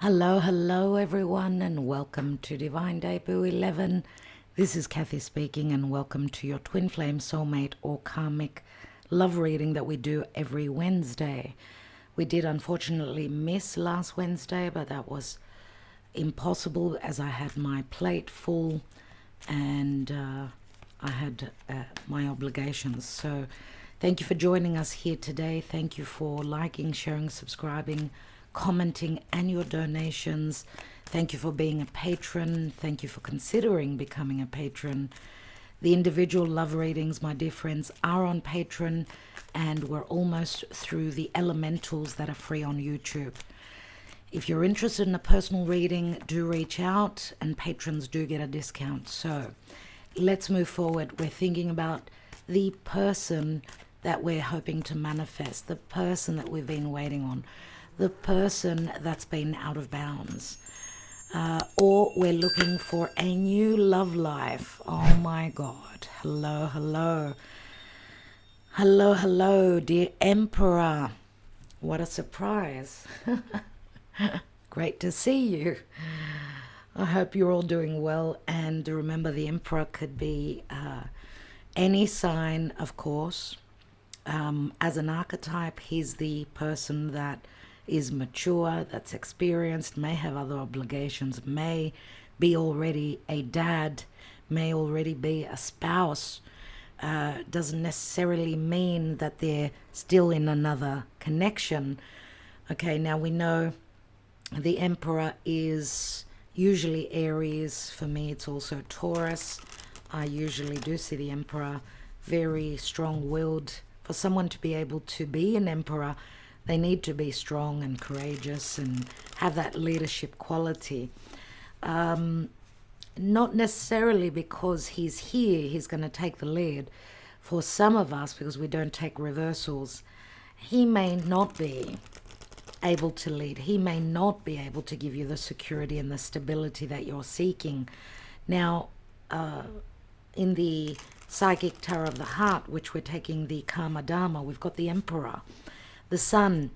Hello everyone, and welcome to Divine Debut 11. This is Kathy speaking, and welcome to your Twin Flame Soulmate or Karmic love reading that we do every Wednesday. We did unfortunately miss last Wednesday, but that was impossible as I had my plate full and I had my obligations. So thank you for joining us here today. Thank you for liking, sharing, subscribing, commenting, and your donations. Thank you for being a patron. Thank you for considering becoming a patron. The individual love readings, my dear friends, are on Patreon, and we're almost through the elementals that are free on YouTube. If you're interested in a personal reading, do reach out, and patrons do get a discount. So let's move forward. We're thinking about the person that we're hoping to manifest, the person that we've been waiting on, the person that's been out of bounds, or we're looking for a new love life. Oh my God. Hello, dear Emperor. What a surprise. Great to see you. I hope you're all doing well. And remember, the Emperor could be any sign, of course. As an archetype, he's the person that is mature, that's experienced, may have other obligations, may be already a dad, may already be a spouse. Doesn't necessarily mean that they're still in another connection. Okay, now we know the Emperor is usually Aries. For me, it's also Taurus. I usually do see the Emperor very strong-willed. For someone to be able to be an Emperor, they need to be strong and courageous and have that leadership quality. Not necessarily because he's here, he's going to take the lead. For some of us, because we don't take reversals, he may not be able to lead. He may not be able to give you the security and the stability that you're seeking. Now, in the Psychic Tarot of the Heart, which we're taking the Karma Dharma, we've got the Emperor. The Sun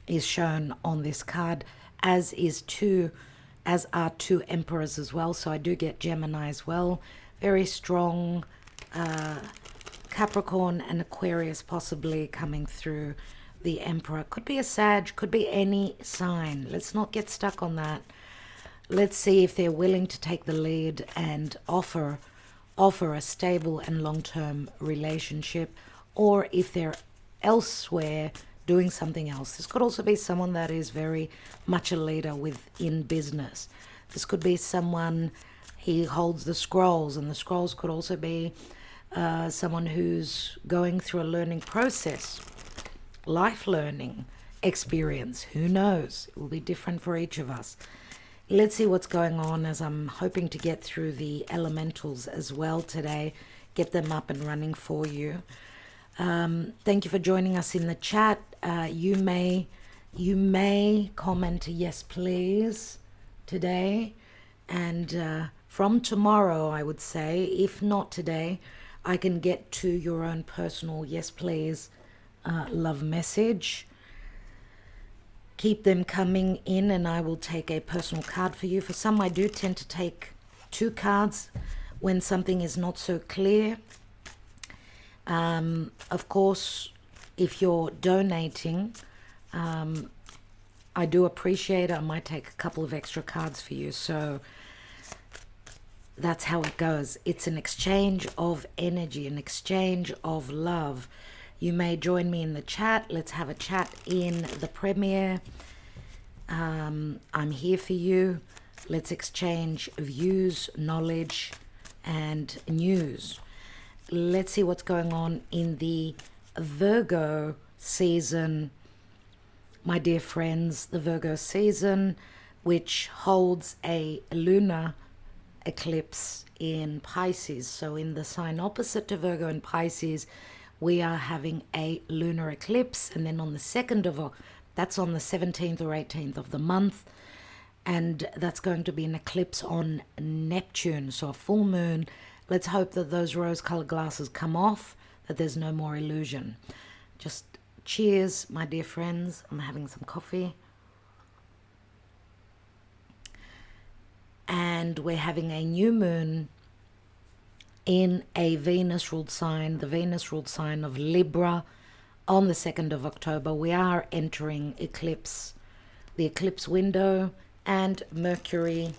is shown on this card, as are two Emperors as well. So I do get Gemini as well. Very strong Capricorn and Aquarius possibly coming through the Emperor. Could be a Sag, could be any sign. Let's not get stuck on that. Let's see if they're willing to take the lead and offer a stable and long-term relationship, or if they're elsewhere doing something else. This could also be someone that is very much a leader within business. This could be someone, he holds the scrolls, and the scrolls could also be someone who's going through a learning process, life learning experience. Who knows? It will be different for each of us. Let's see what's going on, as I'm hoping to get through the elementals as well today, get them up and running for you. Thank you for joining us in the chat. You may comment yes please today, and from tomorrow, I would say, if not today, I can get to your own personal yes please love message. Keep them coming in, and I will take a personal card for you. For some, I do tend to take 2 cards when something is not so clear. Of course, if you're donating, I do appreciate it. I might take a couple of extra cards for you. So that's how it goes. It's an exchange of energy, an exchange of love. You may join me in the chat. Let's have a chat in the premiere. I'm here for you. Let's exchange views, knowledge, and news. Let's see what's going on in the Virgo season, my dear friends. The Virgo season, which holds a lunar eclipse in Pisces. So in the sign opposite to Virgo in Pisces, we are having a lunar eclipse. And then on the 2nd of, that's on the 17th or 18th of the month. And that's going to be an eclipse on Neptune, so a full moon. Let's hope that those rose-colored glasses come off, that there's no more illusion. Just cheers, my dear friends. I'm having some coffee. and we're having a new moon in a Venus-ruled sign, the Venus-ruled sign of Libra, on the 2nd of October. We are entering eclipse, the eclipse window, and Mercury,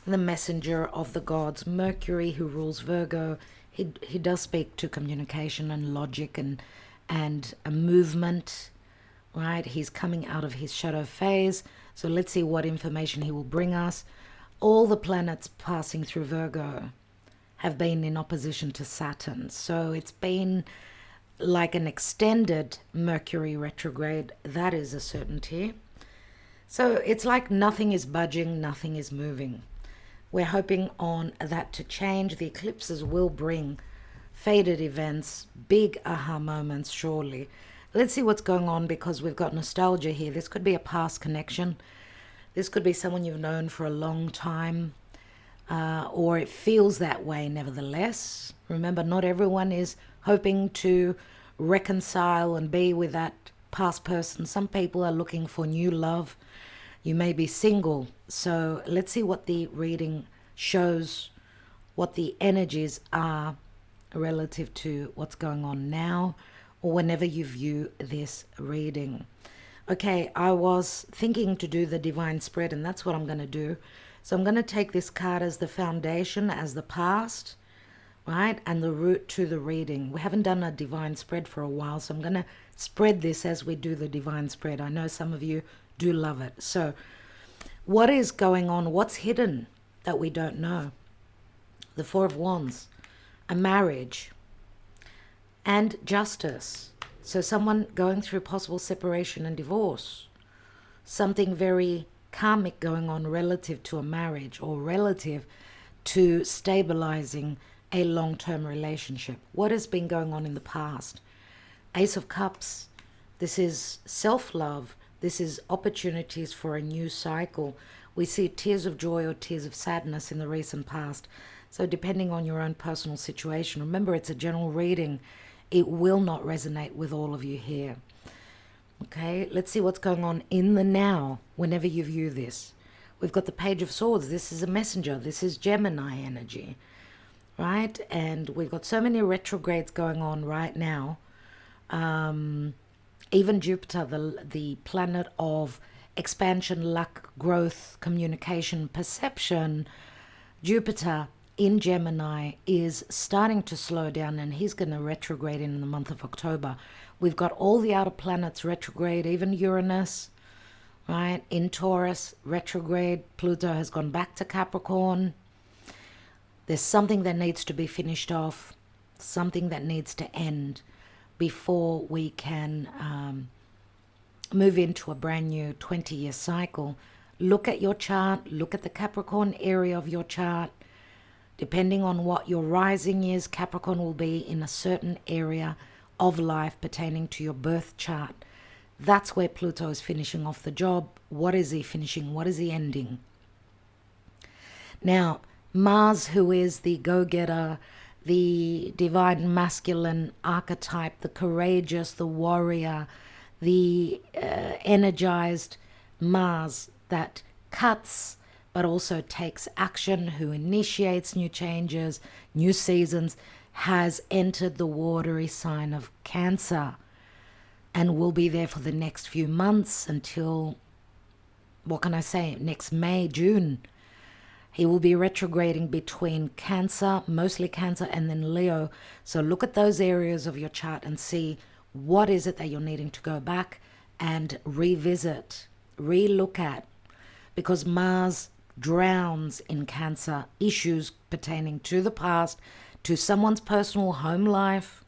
the messenger of the gods. Mercury, who rules Virgo, he does speak to communication and logic and a movement, right? He's coming out of his shadow phase. So let's see what information he will bring us. All the planets passing through Virgo have been in opposition to Saturn. So it's been like an extended Mercury retrograde. That is a certainty. So it's like nothing is budging, nothing is moving. We're hoping on that to change. The eclipses will bring faded events, big aha moments, surely. Let's see what's going on, because we've got nostalgia here. This could be a past connection. This could be someone you've known for a long time, or it feels that way nevertheless. Remember, not everyone is hoping to reconcile and be with that past person. Some people are looking for new love. You may be single. So let's see what the reading shows, what the energies are relative to what's going on now, or whenever you view this reading. Okay, I was thinking to do the divine spread, and that's what I'm going to do. So I'm going to take this card as the foundation, as the past, right, and the route to the reading. We haven't done a divine spread for a while, so I'm going to spread this as we do the divine spread. I know some of you do love it. So what is going on? What's hidden that we don't know? The Four of Wands, a marriage, and justice. So someone going through possible separation and divorce. Something very karmic going on relative to a marriage, or relative to stabilizing a long-term relationship. What has been going on in the past? Ace of Cups. This is self-love. This is opportunities for a new cycle. We see tears of joy or tears of sadness in the recent past. So depending on your own personal situation, remember it's a general reading. It will not resonate with all of you here. Okay, let's see what's going on in the now whenever you view this. We've got the Page of Swords. This is a messenger. This is Gemini energy, right? And we've got so many retrogrades going on right now. Even Jupiter, the planet of expansion, luck, growth, communication, perception, Jupiter in Gemini is starting to slow down, and he's going to retrograde in the month of October. We've got all the outer planets retrograde, even Uranus, right, in Taurus, retrograde. Pluto has gone back to Capricorn. There's something that needs to be finished off, something that needs to end before we can move into a brand new 20-year cycle. Look at your chart, look at the Capricorn area of your chart. Depending on what your rising is, Capricorn will be in a certain area of life pertaining to your birth chart. That's where Pluto is finishing off the job. What is he finishing? What is he ending? Now, Mars, who is the go-getter, the divine masculine archetype, the courageous, the warrior, the energized Mars that cuts but also takes action, who initiates new changes, new seasons, has entered the watery sign of Cancer and will be there for the next few months until, what can I say, next May, June. He will be retrograding between Cancer, mostly Cancer, and then Leo. So look at those areas of your chart and see what is it that you're needing to go back and revisit, re-look at. Because Mars drowns in Cancer issues pertaining to the past, to someone's personal home life,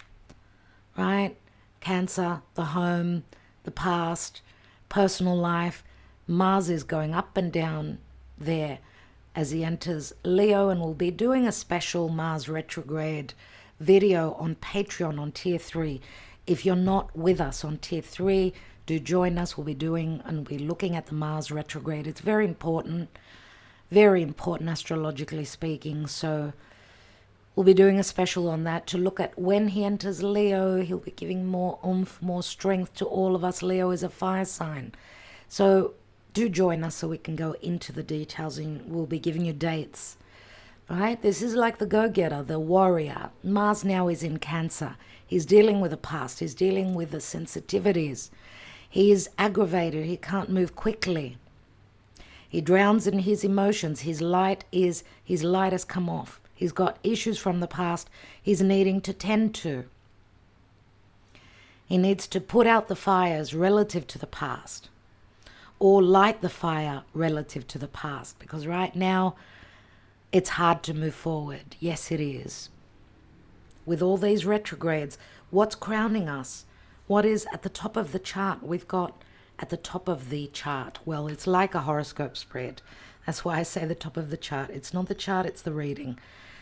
right? Cancer, the home, the past, personal life. Mars is going up and down there as he enters Leo, and we'll be doing a special Mars retrograde video on Patreon on Tier 3. If you're not with us on Tier 3, do join us. We'll be doing and we'll be looking at the Mars retrograde. It's very important astrologically speaking. So we'll be doing a special on that to look at when he enters Leo. He'll be giving more oomph, more strength to all of us. Leo is a fire sign. So do join us so we can go into the details, and we'll be giving you dates. Right? This is like the go-getter, the warrior. Mars now is in Cancer. He's dealing with the past. He's dealing with the sensitivities. He is aggravated. He can't move quickly. He drowns in his emotions. His light has come off. He's got issues from the past he's needing to tend to. He needs to put out the fires relative to the past, or light the fire relative to the past, because right now it's hard to move forward. Yes, it is. With all these retrogrades, what's crowning us? What is at the top of the chart? We've got at the top of the chart, well, it's like a horoscope spread. That's why I say the top of the chart. It's not the chart, it's the reading.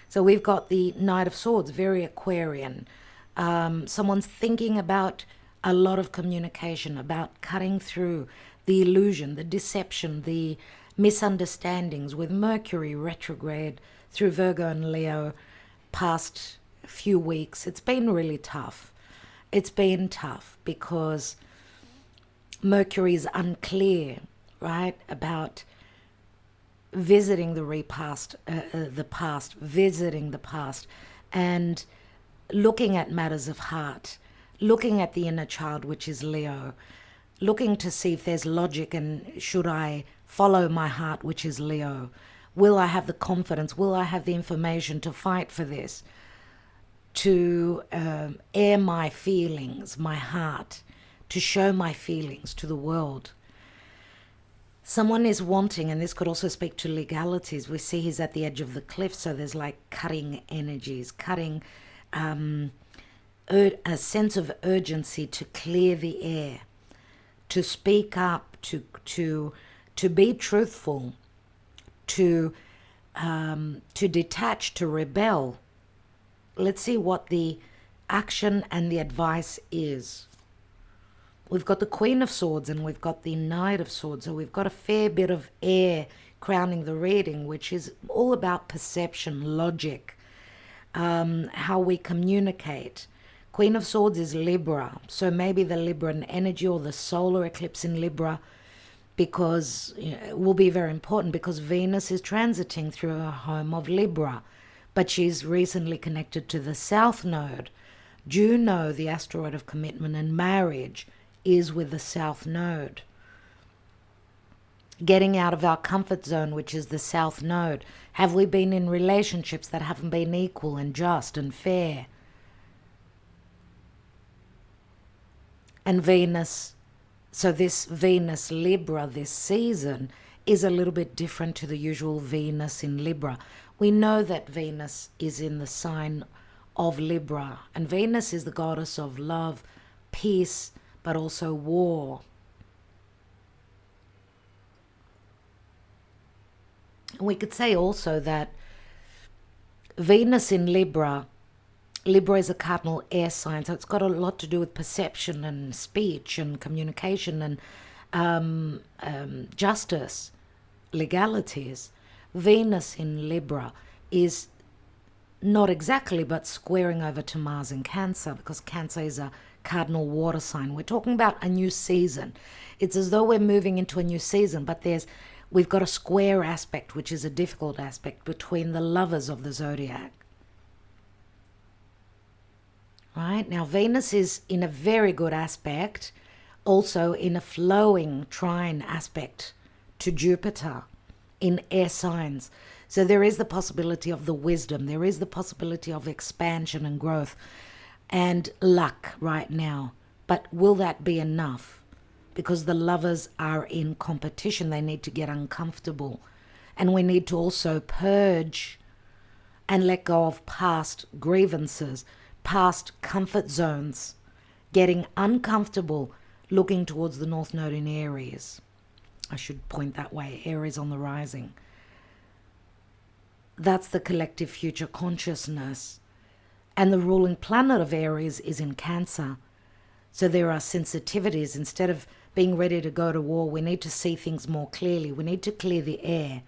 So we've got the Knight of Swords, very Aquarian. Someone's thinking about a lot of communication, about cutting through the illusion, the deception, the misunderstandings, with Mercury retrograde through Virgo and Leo past few weeks. It's been really tough. It's been tough because Mercury is unclear, right, about visiting the past, visiting the past, and looking at matters of heart, looking at the inner child, which is Leo, looking to see if there's logic, and should I follow my heart, which is Leo? Will I have the confidence? Will I have the information to fight for this? To air my feelings, my heart, to show my feelings to the world. Someone is wanting, and this could also speak to legalities. We see he's at the edge of the cliff, so there's like cutting energies, cutting a sense of urgency to clear the air, to speak up, to be truthful, to detach, to rebel. Let's see what the action and the advice is. We've got the Queen of Swords and we've got the Knight of Swords. So we've got a fair bit of air crowning the reading, which is all about perception, logic, how we communicate. Queen of Swords is Libra. So maybe the Libran energy or the solar eclipse in Libra, because it will be very important because Venus is transiting through her home of Libra. But she's recently connected to the South Node. Juno, the asteroid of commitment and marriage, is with the South Node. Getting out of our comfort zone, which is the South Node. Have we been in relationships that haven't been equal and just and fair? And Venus, so this Venus Libra this season is a little bit different to the usual Venus in Libra. We know that Venus is in the sign of Libra, and Venus is the goddess of love, peace, but also war. And we could say also that Venus in Libra is a cardinal air sign, so it's got a lot to do with perception and speech and communication and justice, legalities. Venus in Libra is not exactly, but squaring over to Mars in Cancer, because Cancer is a cardinal water sign. We're talking about a new season. It's as though we're moving into a new season, but we've got a square aspect, which is a difficult aspect, between the lovers of the zodiac. Right? Now, Venus is in a very good aspect, also in a flowing trine aspect to Jupiter in air signs. So there is the possibility of the wisdom. There is the possibility of expansion and growth and luck right now. But will that be enough? Because the lovers are in competition. They need to get uncomfortable. And we need to also purge and let go of past grievances, past comfort zones, getting uncomfortable, looking towards the North Node in Aries. I should point that way, Aries on the rising. That's the collective future consciousness. And the ruling planet of Aries is in Cancer. So there are sensitivities. Instead of being ready to go to war, we need to see things more clearly. We need to clear the air.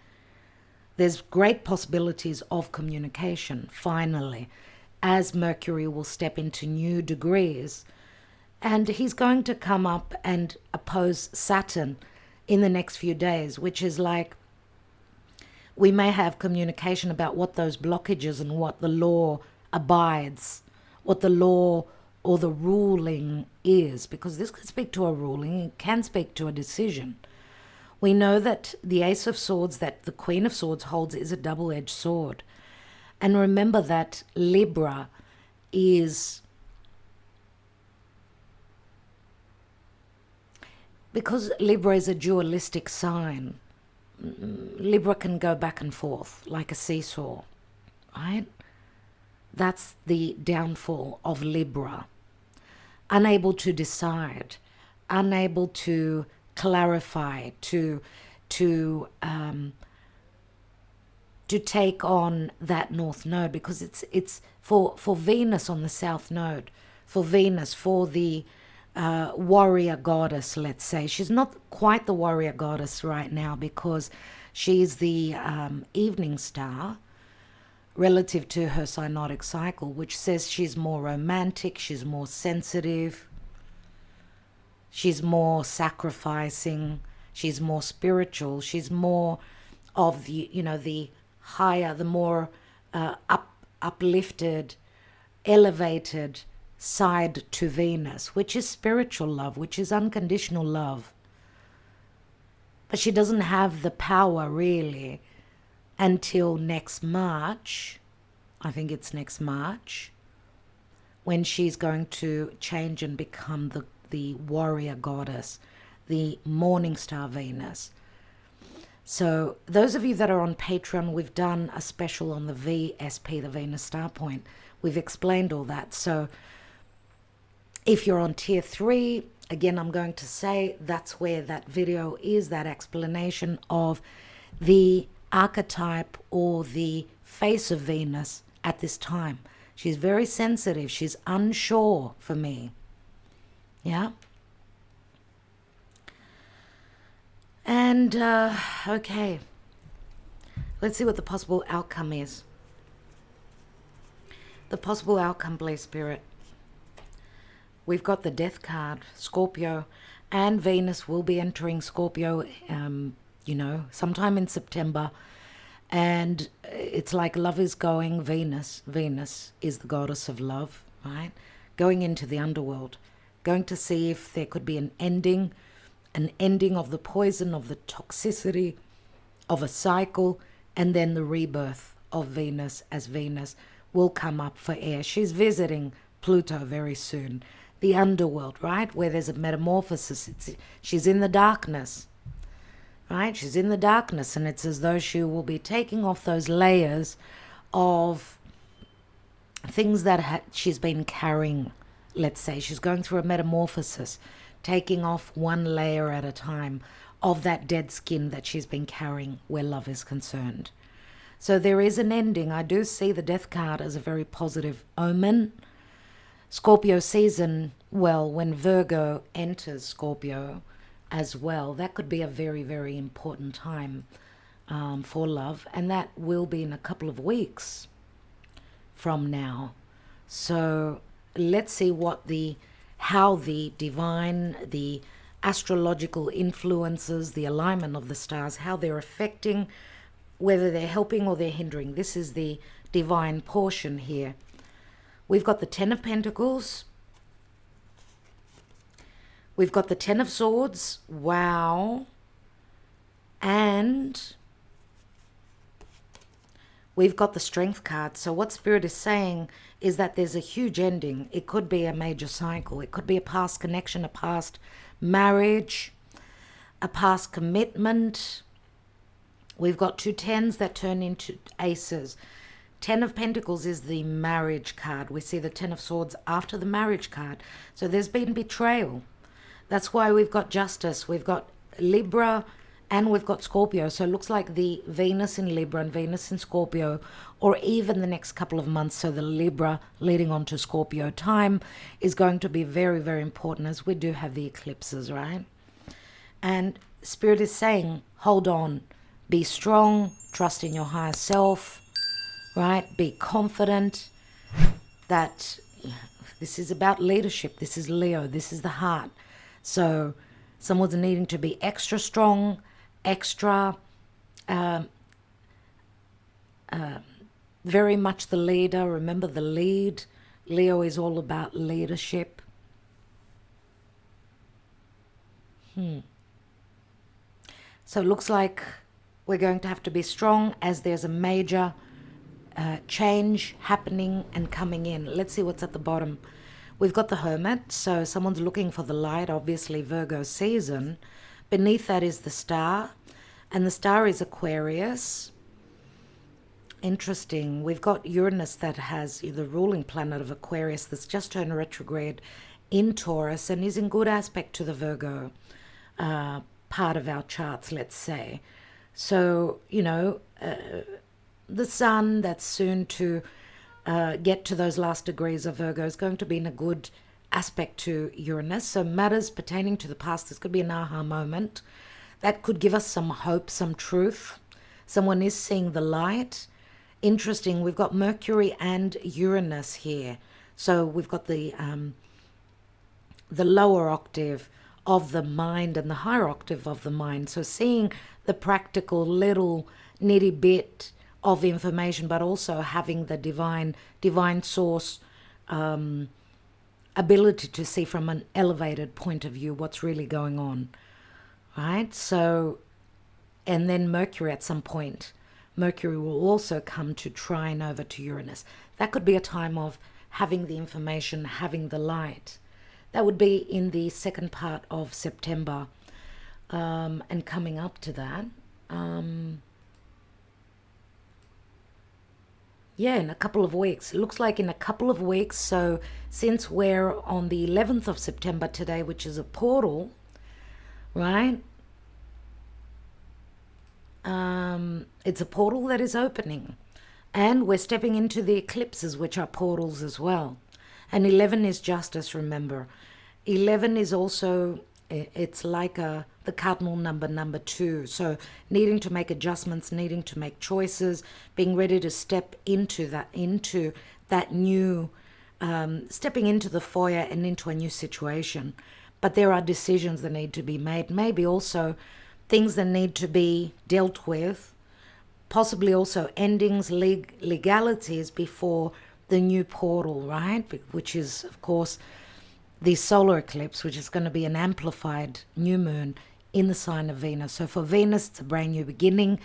There's great possibilities of communication, finally, as Mercury will step into new degrees. And he's going to come up and oppose Saturn in the next few days, which is like we may have communication about what those blockages and what the law abides, what the law or the ruling is, because this could speak to a ruling, it can speak to a decision. We know that the Ace of Swords that the Queen of Swords holds is a double-edged sword. And remember that Libra is, because Libra is a dualistic sign, Libra can go back and forth like a seesaw, right? That's the downfall of Libra. Unable to decide, unable to clarify, to take on that north node, because it's for Venus on the south node, for Venus, for the warrior goddess, let's say. She's not quite the warrior goddess right now because she's the evening star relative to her synodic cycle, which says she's more romantic, she's more sensitive, she's more sacrificing, she's more spiritual, she's more of the, the higher, the more uplifted, elevated side to Venus, which is spiritual love, which is unconditional love. But she doesn't have the power really until next March. I think it's next March, when she's going to change and become the warrior goddess, the morning star Venus. So those of you that are on Patreon, we've done a special on the VSP, the Venus Star Point. We've explained all that. So if you're on tier 3, again, I'm going to say that's where that video is, that explanation of the archetype or the face of Venus at this time. She's very sensitive. She's unsure for me. Yeah. And, okay. Let's see what the possible outcome is. The possible outcome, please, Spirit. We've got the Death card, Scorpio, and Venus will be entering Scorpio, sometime in September. And it's like love is going, Venus is the goddess of love, right? Going into the underworld, going to see if there could be an ending of the poison, of the toxicity, of a cycle, and then the rebirth of Venus, as Venus will come up for air. She's visiting Pluto very soon. The underworld, right? Where there's a metamorphosis. She's in the darkness, right? She's in the darkness, and it's as though she will be taking off those layers of things that she's been carrying. Let's say she's going through a metamorphosis, taking off one layer at a time of that dead skin that she's been carrying where love is concerned. So there is an ending. I do see the Death card as a very positive omen. Scorpio season, well, when Virgo enters Scorpio as well, that could be a very, very important time for love. And that will be in a couple of weeks from now. So let's see how the divine, the astrological influences, the alignment of the stars, how they're affecting, whether they're helping or they're hindering. This is the divine portion here. We've got the Ten of Pentacles. We've got the Ten of Swords. Wow. And we've got the Strength card. So what Spirit is saying is that there's a huge ending. It could be a major cycle. It could be a past connection, a past marriage, a past commitment. We've got two tens that turn into aces. Ten of Pentacles is the marriage card. We see the Ten of Swords after the marriage card. So there's been betrayal. That's why we've got Justice. We've got Libra and we've got Scorpio. So it looks like the Venus in Libra and Venus in Scorpio, or even the next couple of months. So the Libra leading on to Scorpio time is going to be very, very important, as we do have the eclipses, right? And Spirit is saying, hold on, be strong, trust in your higher self, right? Be confident that this is about leadership. This is Leo. This is the heart. So Someone's needing to be extra strong, extra, very much the leader. Remember the lead. Leo is all about leadership. So it looks like we're going to have to be strong as there's a major change happening and coming in. Let's see what's at the bottom. We've got the Hermit, so someone's looking for the light, obviously Virgo season. Beneath that is the star, and the star is Aquarius. Interesting. We've got Uranus that has the ruling planet of Aquarius that's just turned retrograde in Taurus and is in good aspect to the Virgo part of our charts, let's say. So, the sun that's soon to get to those last degrees of Virgo is going to be in a good aspect to Uranus. So matters pertaining to the past, this could be an aha moment. That could give us some hope, some truth. Someone is seeing the light. Interesting, we've got Mercury and Uranus here. So we've got the lower octave of the mind and the higher octave of the mind. So seeing the practical little nitty bit of information, but also having the divine source ability to see from an elevated point of view what's really going on, right? So, and then Mercury at some point, Mercury will also come to trine over to Uranus. That could be a time of having the information, having the light. That would be in the second part of September, and coming up to that. Yeah, in a couple of weeks. It looks like in a couple of weeks. So since we're on the 11th of September today, which is a portal, right? It's a portal that is opening. And we're stepping into the eclipses, which are portals as well. And 11 is justice, remember. 11 is also, it's like the cardinal number 2. So needing to make adjustments, needing to make choices, being ready to step into that new, stepping into the foyer and into a new situation. But there are decisions that need to be made. Maybe also things that need to be dealt with. Possibly also endings, legalities before the new portal, right? Which is, of course, the solar eclipse, which is going to be an amplified new moon in the sign of Venus. So for Venus, it's a brand new beginning,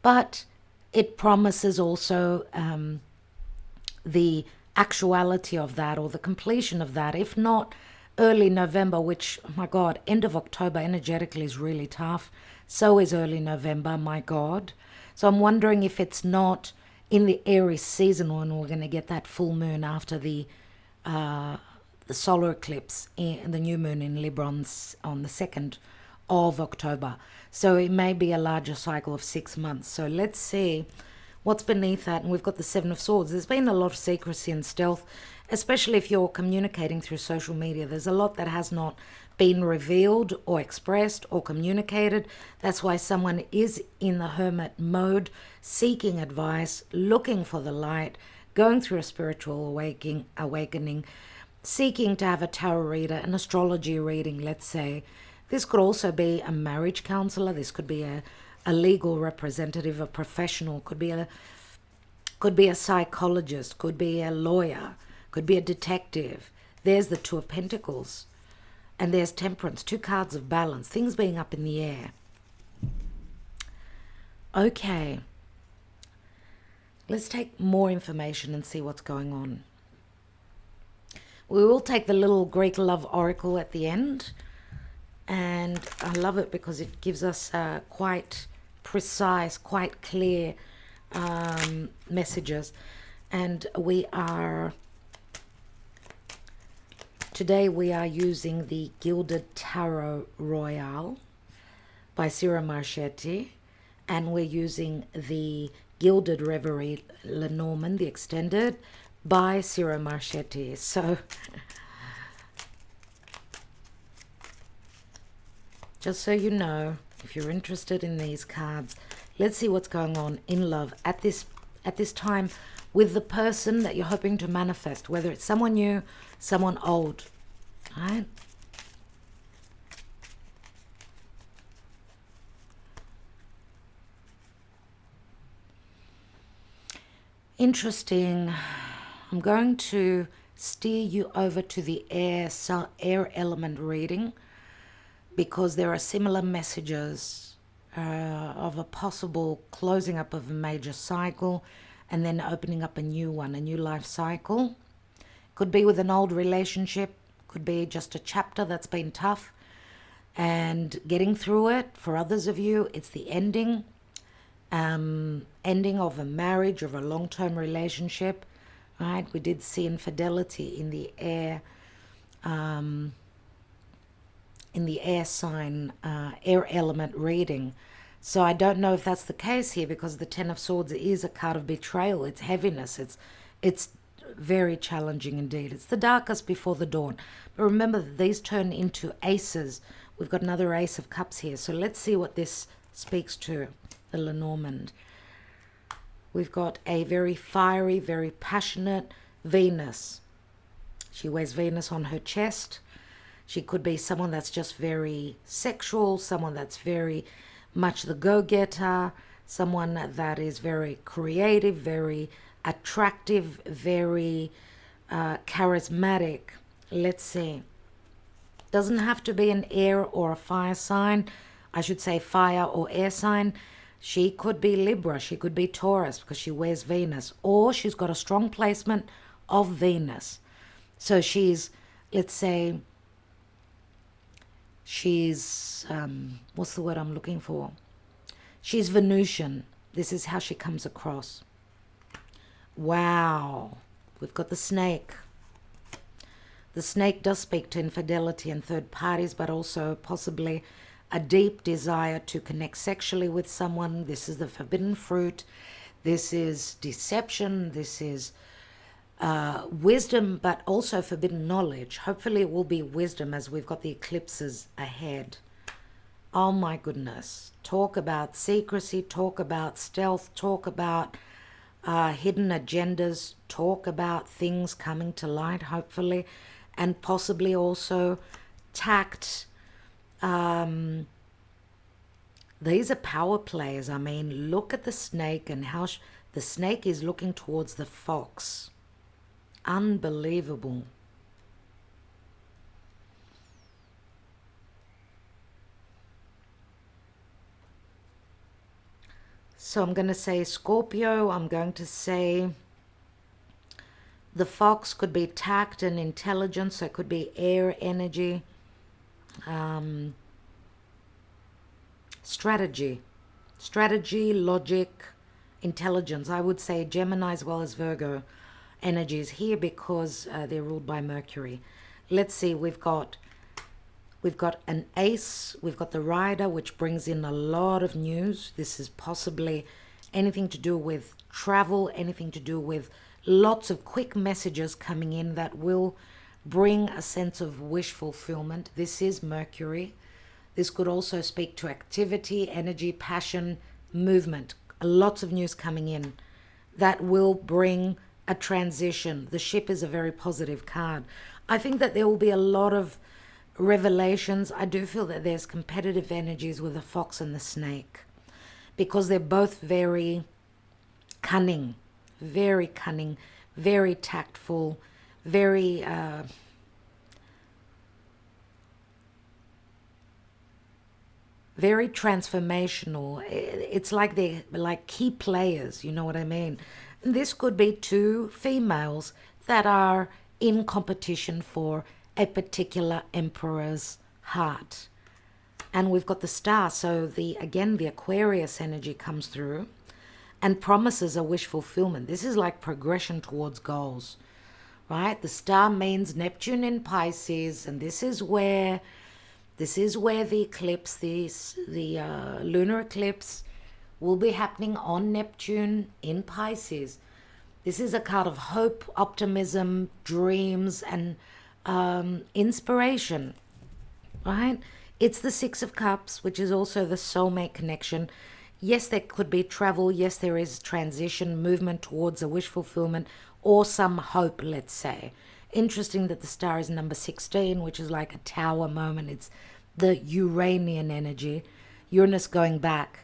but it promises also the actuality of that or the completion of that, if not early November, which, oh my God, end of October energetically is really tough. So is early November, my God. So I'm wondering if it's not in the Aries season when we're going to get that full moon after the solar eclipse and the new moon in Libra on the 2nd of October. So it may be a larger cycle of 6 months. So let's see what's beneath that. And we've got the 7 of Swords. There's been a lot of secrecy and stealth, especially if you're communicating through social media. There's a lot that has not been revealed or expressed or communicated. That's why someone is in the hermit mode, seeking advice, looking for the light, going through a spiritual awakening, seeking to have a tarot reader, an astrology reading, let's say. This could also be a marriage counselor. This could be a legal representative, a professional, could be a psychologist, could be a lawyer, could be a detective. There's the Two of Pentacles. And there's Temperance, 2 cards of balance, things being up in the air. Okay. Let's take more information and see what's going on. We will take the little Greek love oracle at the end. And I love it because it gives us quite precise, quite clear messages. And today we are using the Gilded Tarot Royale by Ciro Marchetti, and we're using the Gilded Reverie Lenormand, the extended, by Ciro Marchetti. So just so you know, if you're interested in these cards, let's see what's going on in love at this time with the person that you're hoping to manifest, whether it's someone new, someone old, right? Interesting. I'm going to steer you over to the air element reading, because there are similar messages of a possible closing up of a major cycle and then opening up a new one, a new life cycle. Could be with an old relationship, could be just a chapter that's been tough and getting through it. For others of you, it's the ending of a marriage, of a long-term relationship, right? We did see infidelity in the air sign, air element reading. So I don't know if that's the case here, because the Ten of Swords is a card of betrayal. It's heaviness. It's very challenging indeed. It's the darkest before the dawn. But remember that these turn into aces. We've got another Ace of Cups here. So let's see what this speaks to, the Lenormand. We've got a very fiery, very passionate Venus. She wears Venus on her chest. She could be someone that's just very sexual, someone that's very much the go-getter, someone that is very creative, very attractive, very charismatic. Let's see. Doesn't have to be an air or a fire sign. I should say fire or air sign. She could be Libra. She could be Taurus, because she wears Venus. Or she's got a strong placement of Venus. So she's, let's say, she's, what's the word I'm looking for? She's Venusian. This is how she comes across. Wow. We've got the snake. The snake does speak to infidelity and third parties, but also possibly a deep desire to connect sexually with someone. This is the forbidden fruit. This is deception. This is wisdom, but also forbidden knowledge. Hopefully it will be wisdom, as we've got the eclipses ahead. Oh my goodness. Talk about secrecy, talk about stealth, talk about hidden agendas, talk about things coming to light, hopefully, and possibly also tact. These are power plays. I mean, look at the snake and how the snake is looking towards the fox. Unbelievable. So I'm going to say Scorpio. I'm going to say the fox could be tact and intelligence. So it could be air energy. Strategy, logic, intelligence. I would say Gemini as well as Virgo energies here, because they're ruled by Mercury. Let's see, we've got an ace, we've got the rider, which brings in a lot of news. This is possibly anything to do with travel, anything to do with lots of quick messages coming in that will bring a sense of wish fulfillment. This is Mercury. This could also speak to activity, energy, passion, movement. Lots of news coming in that will bring a transition. The ship is a very positive card. I think that there will be a lot of revelations. I do feel that there's competitive energies with the fox and the snake, because they're both very cunning, very tactful, very transformational. It's like they're like key players, you know what I mean? This could be two females that are in competition for a particular emperor's heart. And we've got the star, so the Aquarius energy comes through and promises a wish fulfillment. This is like progression towards goals, right? The star means Neptune in Pisces, and this is where the eclipse, the lunar eclipse, will be happening on Neptune in Pisces. This is a card of hope, optimism, dreams, and inspiration, right? It's the Six of Cups, which is also the soulmate connection. Yes, there could be travel. Yes, there is transition, movement towards a wish fulfillment or some hope, let's say. Interesting that the star is number 16, which is like a tower moment. It's the Uranian energy, Uranus going back,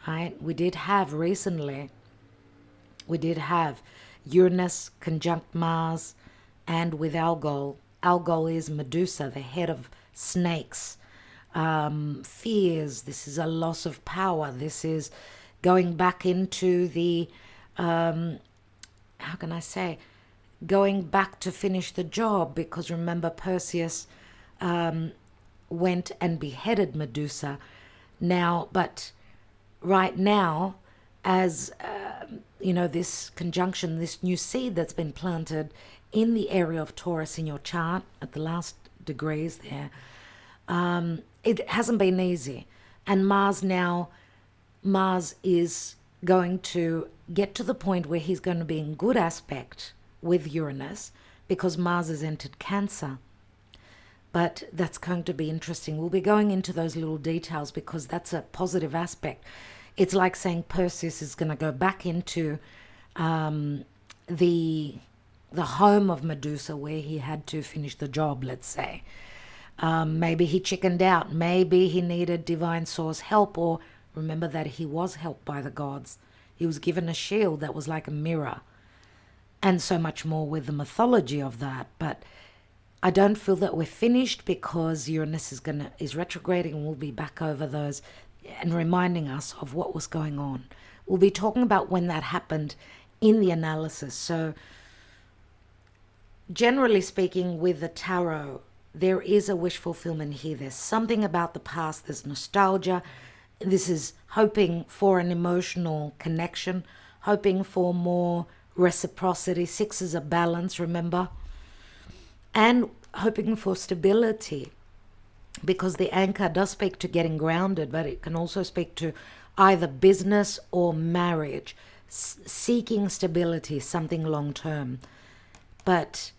right? We did have recently We did have Uranus conjunct Mars, and with Algol. Algol is Medusa, the head of snakes. Fears, this is a loss of power. This is going back into the, how can I say, going back to finish the job, because remember Perseus went and beheaded Medusa. Now, but right now, as this conjunction, this new seed that's been planted in the area of Taurus in your chart at the last degrees there, it hasn't been easy. And Mars is going to get to the point where he's going to be in good aspect with Uranus, because Mars has entered Cancer. But that's going to be interesting. We'll be going into those little details because that's a positive aspect. It's like saying Perseus is going to go back into the home of Medusa, where he had to finish the job, let's say. Maybe he chickened out. Maybe he needed divine source help, or remember that he was helped by the gods. He was given a shield that was like a mirror, and so much more with the mythology of that. But I don't feel that we're finished, because Uranus is retrograding, and we'll be back over those and reminding us of what was going on. We'll be talking about when that happened in the analysis. So generally speaking, with the tarot, there is a wish fulfillment here. There's something about the past. There's nostalgia. This is hoping for an emotional connection, hoping for more reciprocity. Six is a balance, remember? And hoping for stability, because the anchor does speak to getting grounded, but it can also speak to either business or marriage, seeking stability, something long term. But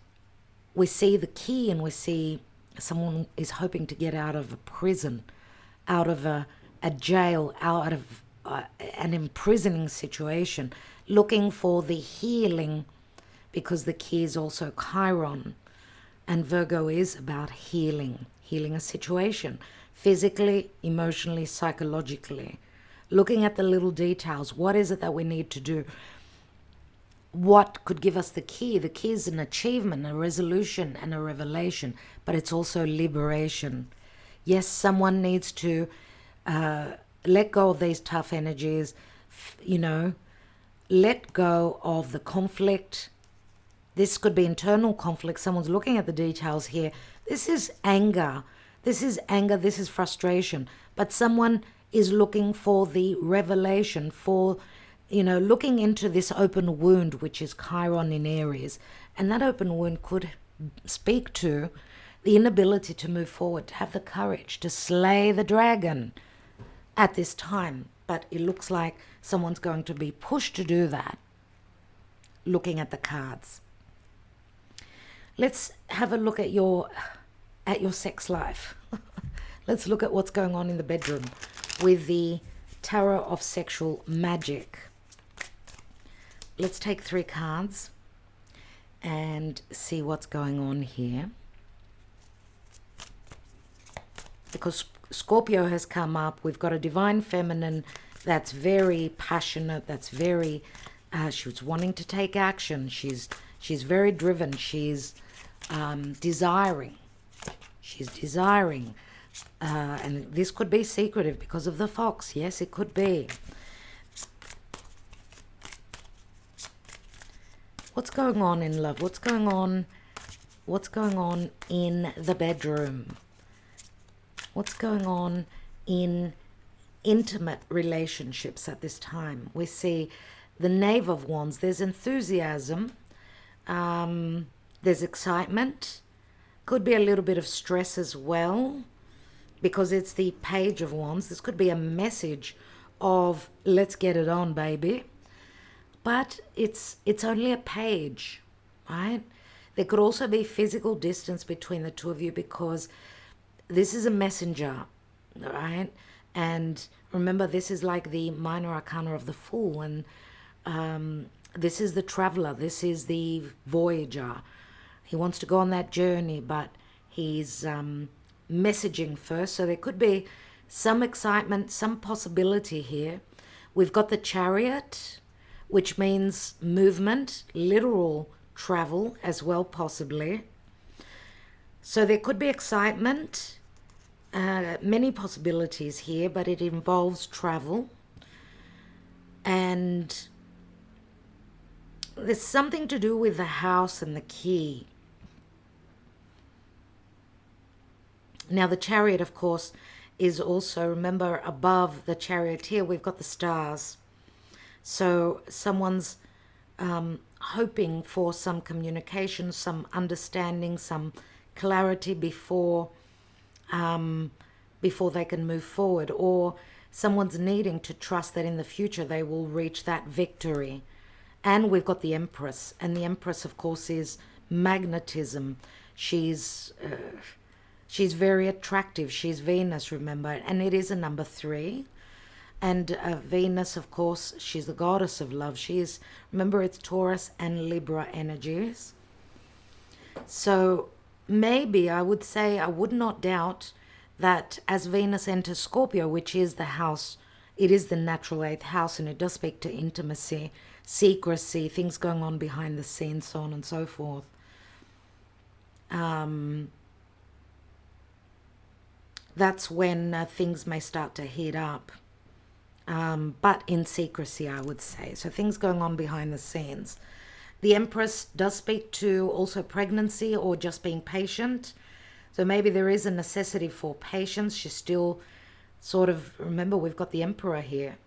we see the key, and we see someone is hoping to get out of a prison, out of a jail, out of an imprisoning situation, looking for the healing, because the key is also Chiron. And Virgo is about healing a situation, physically, emotionally, psychologically. Looking at the little details. What is it that we need to do? What could give us the key? The key is an achievement, a resolution, and a revelation, but it's also liberation. Yes, someone needs to let go of these tough energies, let go of the conflict. This could be internal conflict. Someone's looking at the details here. This is anger. This is frustration. But someone is looking for the revelation, for, looking into this open wound, which is Chiron in Aries. And that open wound could speak to the inability to move forward, to have the courage to slay the dragon at this time. But it looks like someone's going to be pushed to do that, looking at the cards. Let's have a look at your sex life. Let's look at what's going on in the bedroom with the Tarot of Sexual Magic. Let's take 3 cards and see what's going on here. Because Scorpio has come up. We've got a divine feminine that's very passionate, that's very, she's wanting to take action. She's very driven. She's desiring. She's desiring. And this could be secretive because of the fox. Yes, it could be. What's going on in love? What's going on in the bedroom? What's going on in intimate relationships at this time? We see the Knave of Wands. There's enthusiasm. There's excitement. Could be a little bit of stress as well, because it's the Page of Wands. This could be a message of let's get it on, baby. But it's only a page, right? There could also be physical distance between the two of you, because this is a messenger, right? And remember, this is like the minor arcana of the Fool, and this is the traveler. This is the voyager. He wants to go on that journey, but he's messaging first. So there could be some excitement, some possibility here. We've got the Chariot. which means movement, literal travel as well, possibly. So there could be excitement, many possibilities here, but it involves travel. And there's something to do with the house and the key. Now the Chariot, of course, is also, remember, above the Charioteer, we've got the stars. So someone's hoping for some communication, some understanding, some clarity before they can move forward, or someone's needing to trust that in the future they will reach that victory. And we've got the Empress, and the Empress, of course, is magnetism. She's very attractive. She's Venus, remember, and it is a number 3. And Venus, of course, she's the goddess of love. She is, remember, it's Taurus and Libra energies. So maybe I would say, I would not doubt that as Venus enters Scorpio, which is the house, it is the natural 8th house, and it does speak to intimacy, secrecy, things going on behind the scenes, so on and so forth. That's when things may start to heat up. But in secrecy, I would say. So things going on behind the scenes. The Empress does speak to also pregnancy or just being patient. So maybe there is a necessity for patience. She's still sort of, remember, we've got the Emperor here.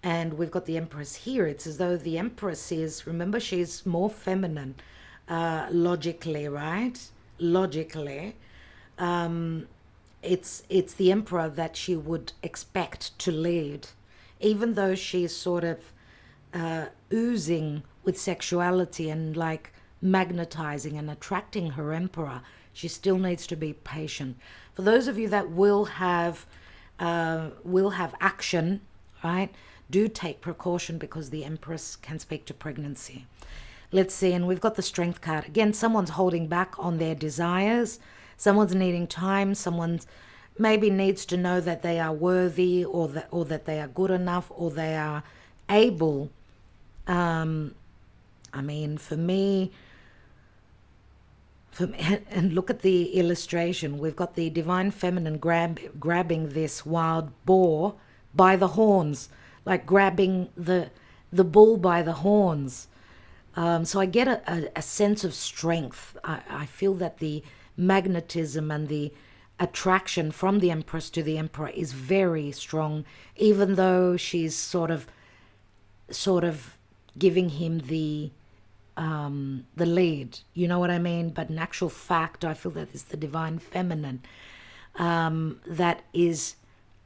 And we've got the Empress here. It's as though the Empress is, remember, she's more feminine, logically, right? Logically. It's the Emperor that she would expect to lead, even though she's sort of oozing with sexuality and like magnetizing and attracting her Emperor. She still needs to be patient. For those of you that will have action, right, do take precaution, because the Empress can speak to pregnancy. Let's see, and we've got the Strength card. Again, someone's holding back on their desires. Someone's needing time. Someone's maybe needs to know that they are worthy, or that they are good enough, or they are able. I mean, for me, and look at the illustration. We've got the Divine Feminine grabbing this wild boar by the horns, like grabbing the bull by the horns. So I get a sense of strength. I feel that the magnetism and the attraction from the Empress to the Emperor is very strong, even though she's sort of giving him the lead, you know what I mean? But in actual fact, I feel that it's the Divine Feminine that is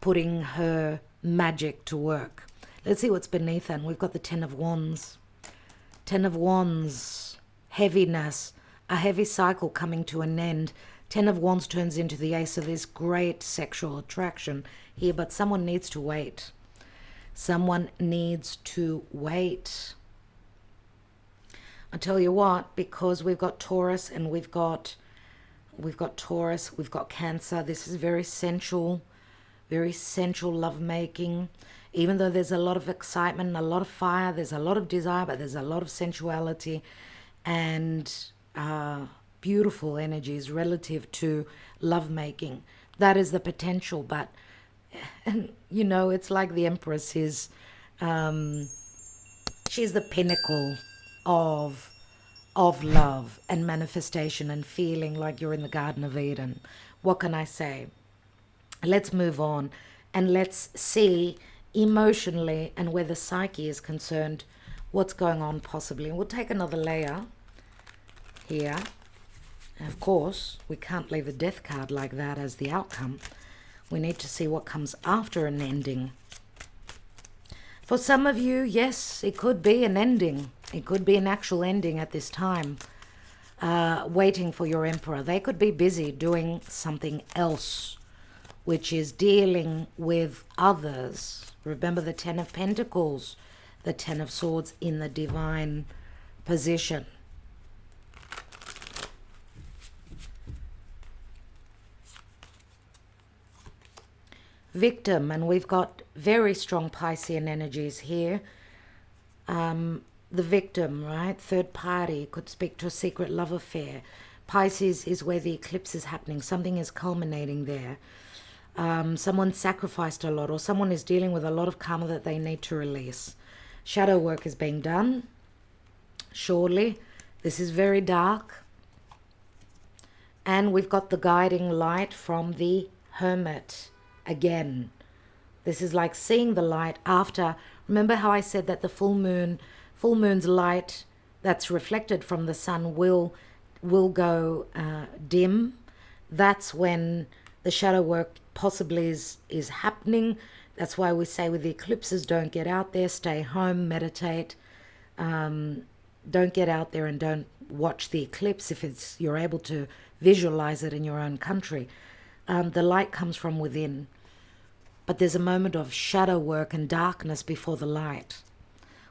putting her magic to work. Let's see what's beneath that. And we've got the Ten of Wands. Ten of Wands, heaviness, a heavy cycle coming to an end. Ten of Wands turns into the Ace, of this great sexual attraction here, but someone needs to wait. Someone needs to wait. I'll tell you what, because we've got Taurus and we've got Taurus, we've got Cancer. This is very sensual lovemaking. Even though there's a lot of excitement and a lot of fire, there's a lot of desire, but there's a lot of sensuality and beautiful energies relative to lovemaking. That is the potential, but, and you know, it's like the Empress is, she's the pinnacle of love and manifestation and feeling like you're in the Garden of Eden. What can I say? Let's move on and let's see emotionally and where the psyche is concerned, what's going on possibly. And we'll take another layer here. And of course, we can't leave a Death card like that as the outcome. We need to see what comes after an ending. For some of you, yes, it could be an ending. It could be an actual ending at this time, waiting for your Emperor. They could be busy doing something else, which is dealing with others. Remember the Ten of Pentacles, the Ten of Swords in the divine position. victim, and we've got very strong Piscean energies here. The victim, right? Third party, could speak to a secret love affair. Pisces is where the eclipse is happening. Something is culminating there. Someone sacrificed a lot, or someone is dealing with a lot of karma that they need to release. Shadow work is being done. Surely. This is very dark. And we've got the guiding light from the Hermit again. This is like seeing the light after. Remember how I said that the full moon's light that's reflected from the sun will go dim. That's when the shadow work possibly is happening. That's why we say with the eclipses, don't get out there, stay home, meditate. Don't get out there and don't watch the eclipse if you're able to visualize it in your own country. The light comes from within. But there's a moment of shadow work and darkness before the light.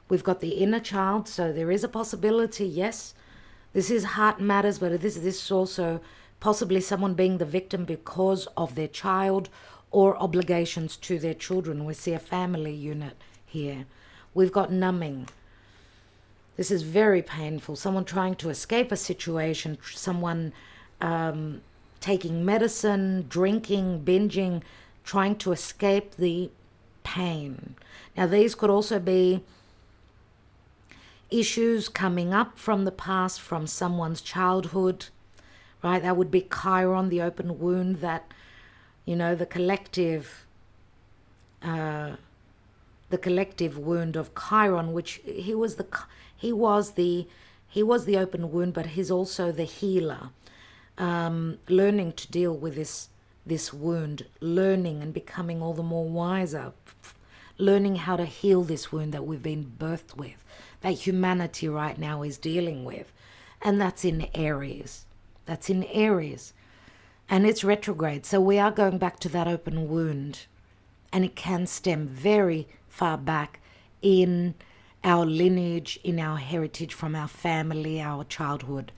We've got the inner child, so there is a possibility, yes. This is heart matters, but this is also possibly someone being the victim because of their child or obligations to their children. We see a family unit here. We've got numbing. This is very painful. Someone trying to escape a situation, someone taking medicine, drinking, binging, trying to escape the pain. Now, these could also be issues coming up from the past, from someone's childhood, right? That would be Chiron, the open wound that, the collective wound of Chiron, which he was the open wound, but he's also the healer. Learning to deal with this wound, learning and becoming all the more wiser, learning how to heal this wound that we've been birthed with, that humanity right now is dealing with. And that's in Aries. That's in Aries. And it's retrograde. So we are going back to that open wound. And it can stem very far back in our lineage, in our heritage from our family, our childhood,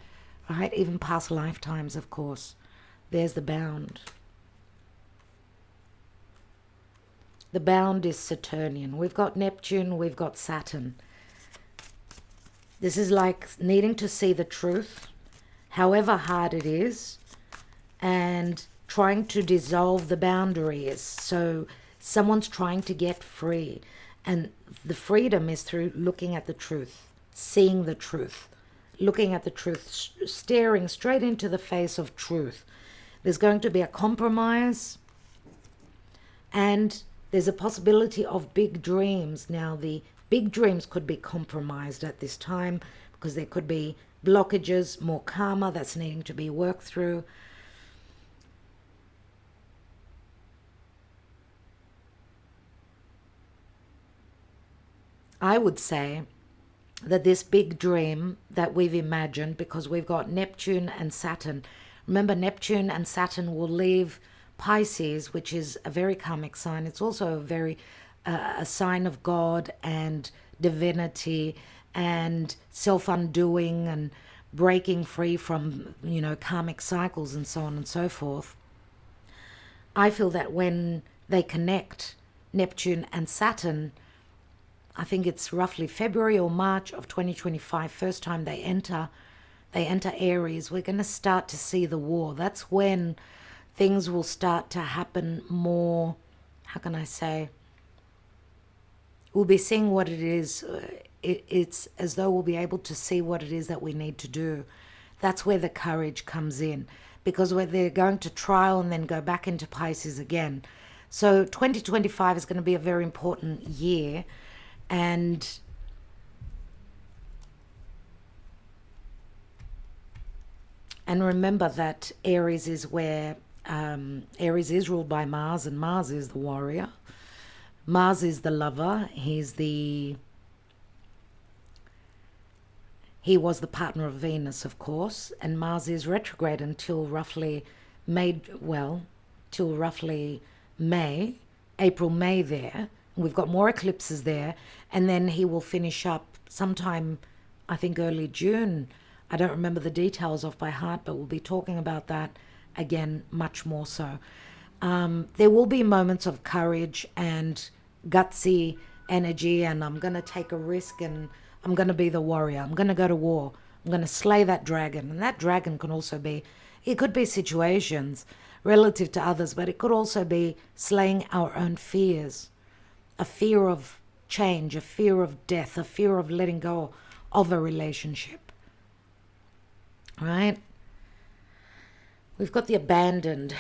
right? Even past lifetimes, of course. There's the bound. The bound is Saturnian. We've got Neptune, we've got Saturn. This is like needing to see the truth, however hard it is, and trying to dissolve the boundaries. So someone's trying to get free. And the freedom is through looking at the truth, seeing the truth, looking at the truth, staring straight into the face of truth. There's going to be a compromise, and there's a possibility of big dreams. Now, the big dreams could be compromised at this time because there could be blockages, more karma that's needing to be worked through. I would say that this big dream that we've imagined, because we've got Neptune and Saturn. Remember, Neptune and Saturn will leave Pisces, which is a very karmic sign. It's also a sign of God and divinity and self-undoing and breaking free from, karmic cycles and so on and so forth. I feel that when they connect, Neptune and Saturn, I think it's roughly February or March of 2025, first time they enter Aries, we're going to start to see the war. That's when things will start to happen more, how can I say? We'll be seeing what it is. It's as though we'll be able to see what it is that we need to do. That's where the courage comes in, because they're going to trial and then go back into Pisces again. So 2025 is going to be a very important year. And remember that Aries is where Aries is ruled by Mars, and Mars is the warrior. Mars is the lover. He was the partner of Venus, of course, and Mars is retrograde until roughly May, April, May there. We've got more eclipses there, and then he will finish up sometime, I think early June. I don't remember the details off by heart, but we'll be talking about that again much more so. There will be moments of courage and gutsy energy, and I'm going to take a risk, and I'm going to be the warrior. I'm going to go to war. I'm going to slay that dragon. And that dragon can also be, it could be situations relative to others, but it could also be slaying our own fears. A fear of change, a fear of death, a fear of letting go of a relationship. Right? We've got the abandoned.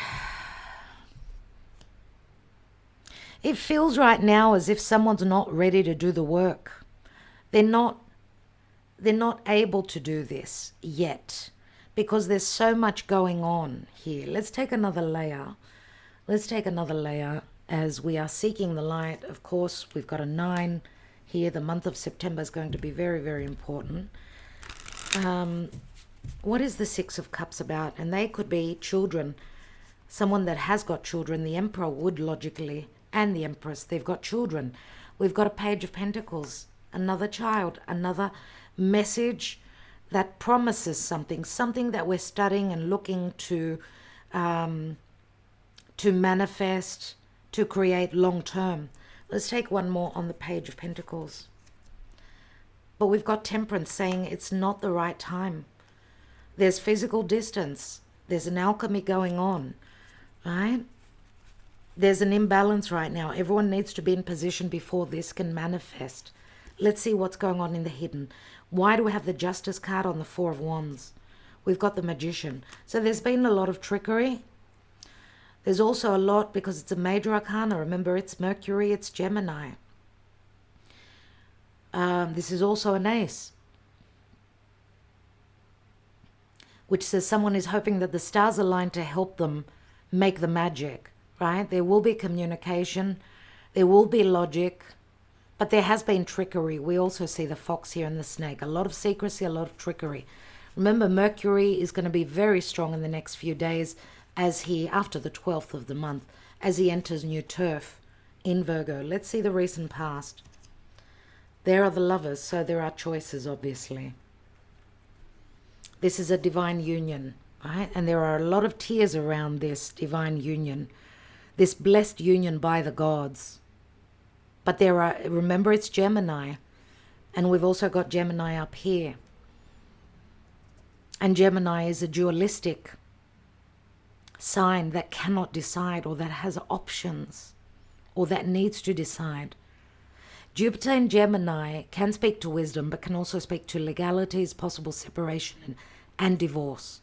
It feels right now as if someone's not ready to do the work. They're not able to do this yet because there's so much going on here. Let's take another layer. Let's take another layer as we are seeking the light. Of course, we've got a 9 here. The month of September is going to be very, very important. What is the 6 of Cups about? And they could be children. Someone that has got children. The Emperor would logically, and the Empress, they've got children. We've got a Page of Pentacles, another child, another message that promises something that we're studying and looking to manifest, to create long term. Let's take one more on the Page of Pentacles. But we've got Temperance saying it's not the right time. There's physical distance. There's an alchemy going on, right? There's an imbalance right now. Everyone needs to be in position before this can manifest. Let's see what's going on in the hidden. Why do we have the Justice card on the 4 of Wands? We've got the Magician. So there's been a lot of trickery. There's also a lot, because it's a major arcana. Remember, it's Mercury, it's Gemini. This is also an Ace, which says someone is hoping that the stars align to help them make the magic, right? There will be communication. There will be logic. But there has been trickery. We also see the fox here and the snake. A lot of secrecy, a lot of trickery. Remember, Mercury is going to be very strong in the next few days as he, after the 12th of the month, as he enters new turf in Virgo. Let's see the recent past. There are the Lovers, so there are choices, obviously. This is a divine union, right? And there are a lot of tears around this divine union, this blessed union by the gods. But there are, remember, it's Gemini. And we've also got Gemini up here. And Gemini is a dualistic sign that cannot decide, or that has options, or that needs to decide. Jupiter in Gemini can speak to wisdom, but can also speak to legalities, possible separation, and divorce.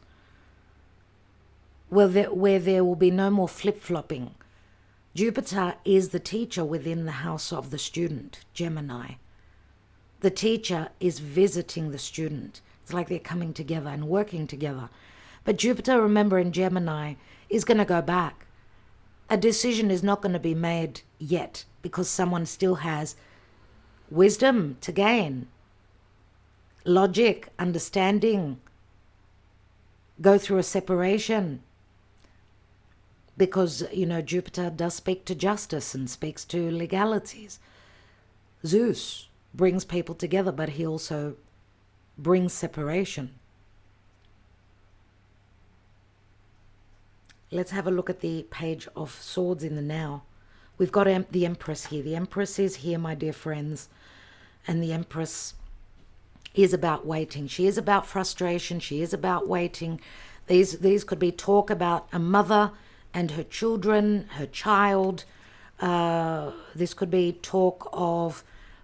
Where there will be no more flip-flopping. Jupiter is the teacher within the house of the student, Gemini. The teacher is visiting the student. It's like they're coming together and working together. But Jupiter, remember, in Gemini is going to go back. A decision is not going to be made yet because someone still has wisdom to gain, logic, understanding, go through a separation. Because, you know, Jupiter does speak to justice and speaks to legalities. Zeus brings people together, but he also brings separation. Let's have a look at the Page of Swords in the now. We've got the Empress here. The Empress is here, my dear friends. And the Empress is about waiting. She is about frustration. She is about waiting. These could be talk about a mother and her children, her child. This could be talk of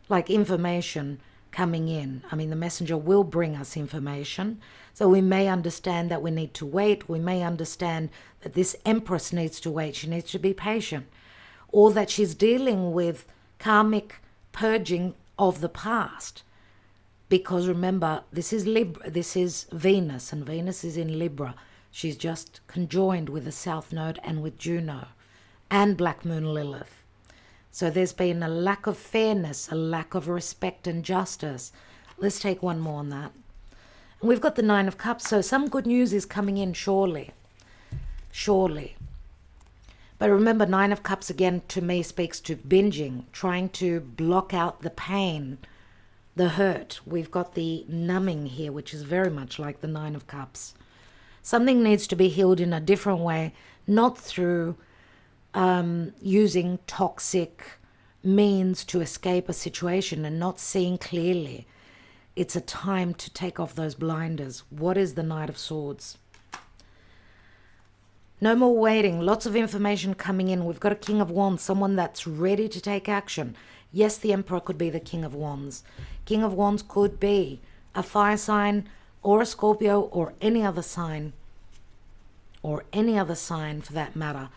like information coming in. I mean, the messenger will bring us information. So we may understand that we need to wait. We may understand that this Empress needs to wait. She needs to be patient. Or that she's dealing with karmic purging of the past. Because remember, this is Libra, this is Venus, and Venus is in Libra. She's just conjoined with the South Node and with Juno and Black Moon Lilith. So there's been a lack of fairness, a lack of respect and justice. Let's take one more on that. And we've got the 9 of Cups, so some good news is coming in, surely. Surely. But remember, 9 of Cups again to me speaks to binging, trying to block out the pain, the hurt. We've got the numbing here, which is very much like the 9 of Cups. Something needs to be healed in a different way, not through using toxic means to escape a situation and not seeing clearly. It's a time to take off those blinders. What is the Knight of Swords? No more waiting. Lots of information coming in. We've got a King of Wands, someone that's ready to take action. Yes, the Emperor could be the King of Wands. King of Wands could be a fire sign or a Scorpio or any other sign. Or any other sign for that matter.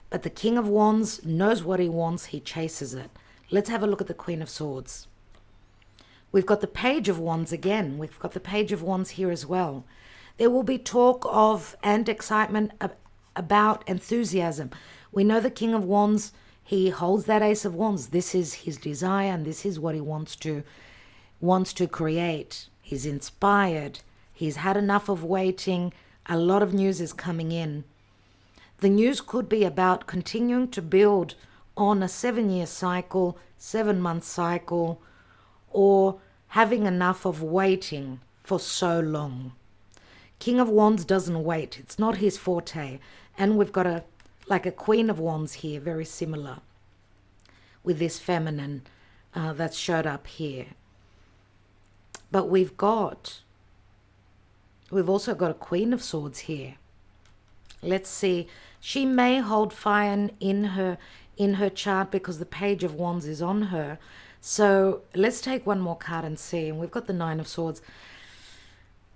But the King of Wands knows what he wants. He chases it. Let's have a look at the Queen of Swords. We've got the Page of Wands again. We've got the Page of Wands here as well. There will be talk of and excitement about enthusiasm. We know the King of Wands, he holds that Ace of Wands. This is his desire and this is what he wants to create. He's inspired. He's had enough of waiting. A lot of news is coming in. The news could be about continuing to build on a 7-year cycle, 7-month cycle, or having enough of waiting for so long. King of Wands doesn't wait. It's not his forte. And we've got a Queen of Wands here, very similar, with this feminine that's showed up here. But we've also got a Queen of Swords here. Let's see. She may hold fire in her chart because the Page of Wands is on her. So let's take one more card and see. And we've got the Nine of Swords.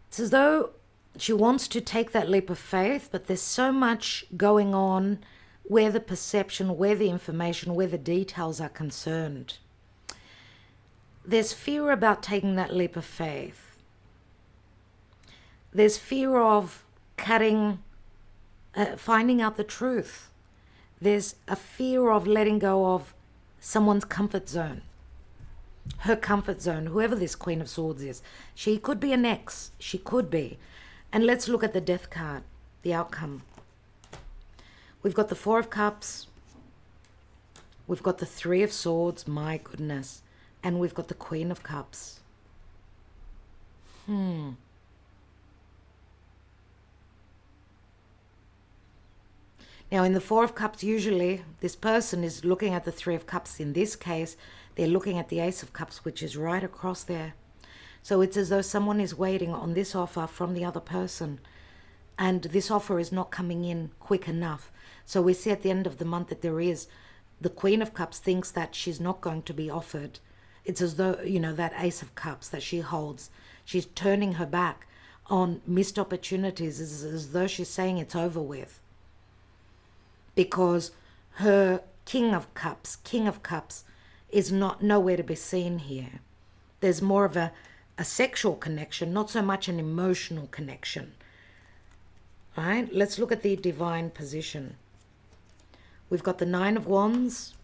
It's as though she wants to take that leap of faith, but there's so much going on where the perception, where the information, where the details are concerned. There's fear about taking that leap of faith. There's fear of finding out the truth. There's a fear of letting go of someone's comfort zone. Her comfort zone, whoever this Queen of Swords is. She could be an ex. She could be. And let's look at the Death card, the outcome. We've got the Four of Cups. We've got the Three of Swords, my goodness. And we've got the Queen of Cups. Now, in the Four of Cups, usually this person is looking at the Three of Cups. In this case, they're looking at the Ace of Cups, which is right across there. So it's as though someone is waiting on this offer from the other person. And this offer is not coming in quick enough. So we see at the end of the month that the Queen of Cups thinks that she's not going to be offered. It's as though, that Ace of Cups that she holds, she's turning her back on missed opportunities. It's as though she's saying it's over with. Because her King of Cups is nowhere to be seen here. There's more of a sexual connection, not so much an emotional connection. All right, let's look at the divine position. We've got the Nine of Wands,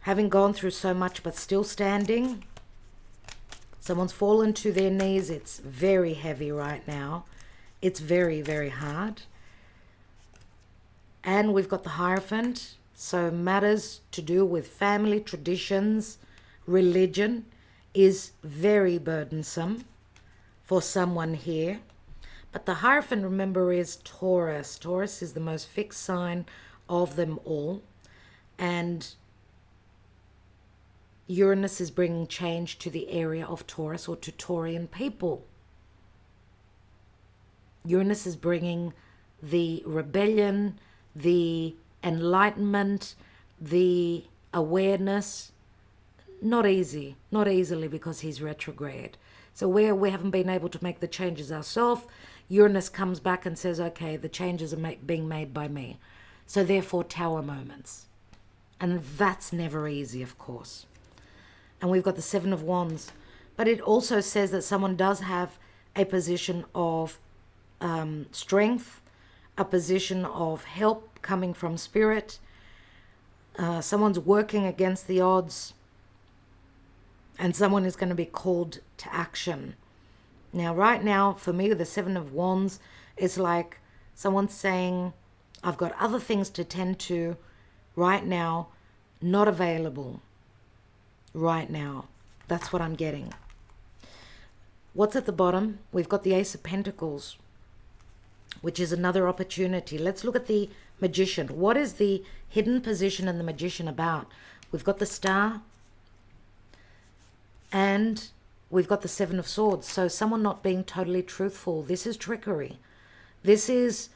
having gone through so much but still standing. Someone's fallen to their knees. It's very heavy right now. It's very, very hard. And we've got the Hierophant, so matters to do with family, traditions, religion is very burdensome for someone here. But the Hierophant, remember, is Taurus. Taurus is the most fixed sign of them all. And Uranus is bringing change to the area of Taurus, or to Taurian people. Uranus is bringing the rebellion, the enlightenment, the awareness. Not easily because he's retrograde. So where we haven't been able to make the changes ourselves, Uranus comes back and says, okay, the changes are being made by me. So therefore, tower moments. And that's never easy, of course. And we've got the Seven of Wands. But it also says that someone does have a position of strength, a position of help coming from spirit. Someone's working against the odds. And someone is going to be called to action. Now, right now, for me, the Seven of Wands is like someone saying, I've got other things to tend to right now, not available right now. That's what I'm getting. What's at the bottom? We've got the Ace of Pentacles. which is another opportunity. Let's look at the Magician. What is the hidden position in the Magician about? We've got the Star and we've got the Seven of Swords. So someone not being totally truthful. This is trickery. This is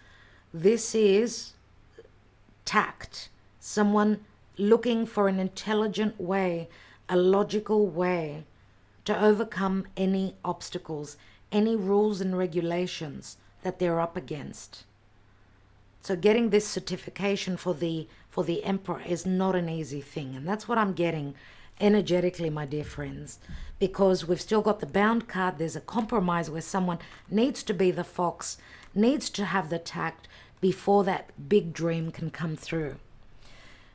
tact. Someone looking for an intelligent way, a logical way to overcome any obstacles, any rules and regulations that they're up against. So getting this certification for the Emperor is not an easy thing. And that's what I'm getting energetically, my dear friends, because we've still got the Bound card. There's a compromise where someone needs to be the fox, needs to have the tact before that big dream can come through.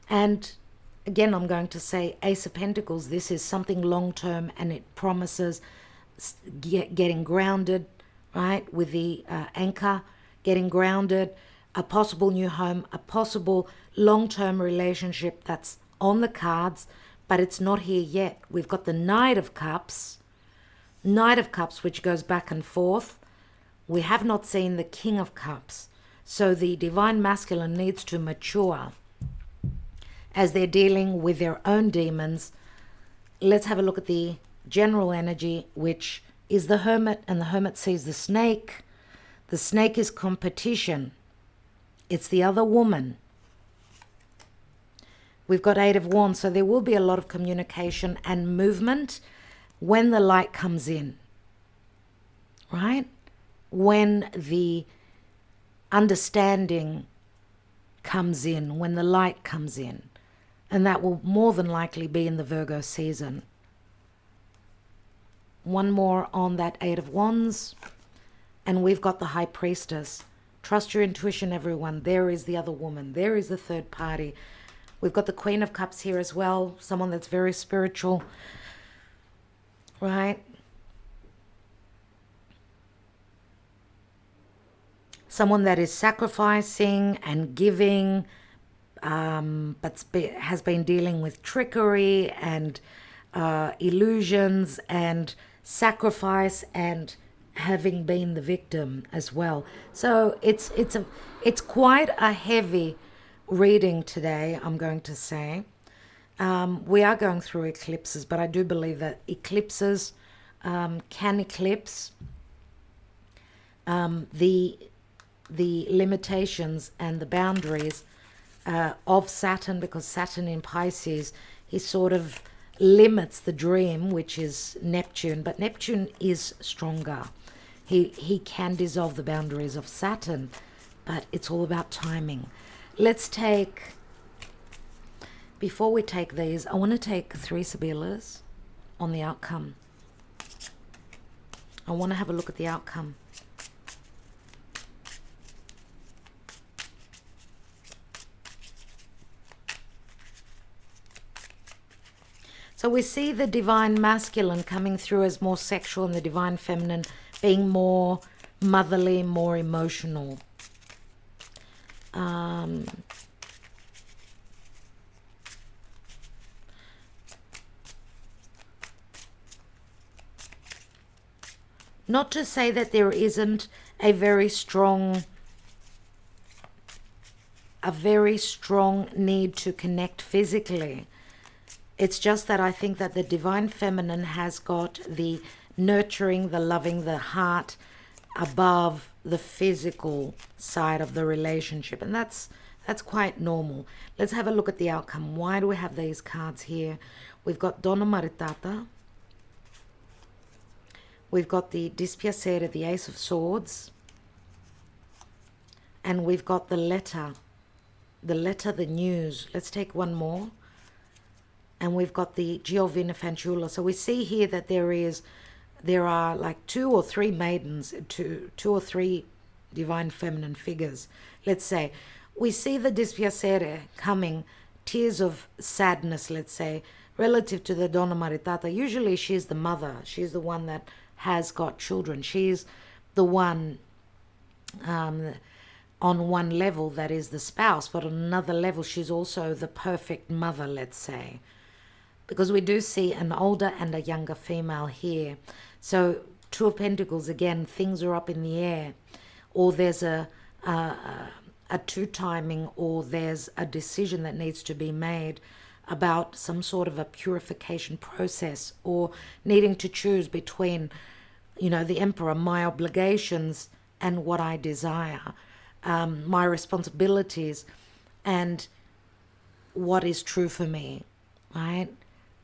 And again, I'm going to say Ace of Pentacles. This is something long-term, and it promises getting grounded, right, with the anchor, getting grounded, a possible new home, a possible long-term relationship that's on the cards, but it's not here yet. We've got the Knight of Cups, which goes back and forth. We have not seen the King of Cups. So the Divine Masculine needs to mature as they're dealing with their own demons. Let's have a look at the general energy, which is the Hermit, and the Hermit sees the Snake. The Snake is competition. It's the other woman. We've got Eight of Wands, so there will be a lot of communication and movement when the light comes in, right? When the understanding comes in, when the light comes in. And that will more than likely be in the Virgo season. One more on that Eight of Wands. And we've got the High Priestess. Trust your intuition, everyone. There is the other woman. There is the third party. We've got the Queen of Cups here as well. Someone that's very spiritual. Right? Someone that is sacrificing and giving, but has been dealing with trickery and illusions and sacrifice and having been the victim as well. So it's quite a heavy reading today, I'm going to say. We are going through eclipses, but I do believe that eclipses can eclipse the limitations and the boundaries of Saturn, because Saturn in Pisces, he sort of limits the dream, which is Neptune, but Neptune is stronger. He can dissolve the boundaries of Saturn, but it's all about timing. Let's take, before we take these, I want to take 3 Sibillas on the outcome. I want to have a look at the outcome. So we see the Divine Masculine coming through as more sexual and the Divine Feminine being more motherly, more emotional. Not to say that there isn't a very strong need to connect physically. It's just that I think that the Divine Feminine has got the nurturing, the loving, the heart above the physical side of the relationship. And that's quite normal. Let's have a look at the outcome. Why do we have these cards here? We've got Donna Maritata. We've got the Dispiacere, the Ace of Swords. And we've got the letter, the news. Let's take one more. And we've got the Giovina Fanciulla. So we see here that there are like 2 or 3 maidens, two or three Divine Feminine figures. Let's say we see the Dispiacere coming, tears of sadness, let's say, relative to the Donna Maritata. Usually she's the mother. She's the one that has got children. She's the one on one level that is the spouse, but on another level she's also the perfect mother, let's say. Because we do see an older and a younger female here. So 2 of Pentacles, again, things are up in the air. or there's a two-timing, or there's a decision that needs to be made about some sort of a purification process, or needing to choose between, you know, the Emperor, my obligations and what I desire, my responsibilities and what is true for me, right?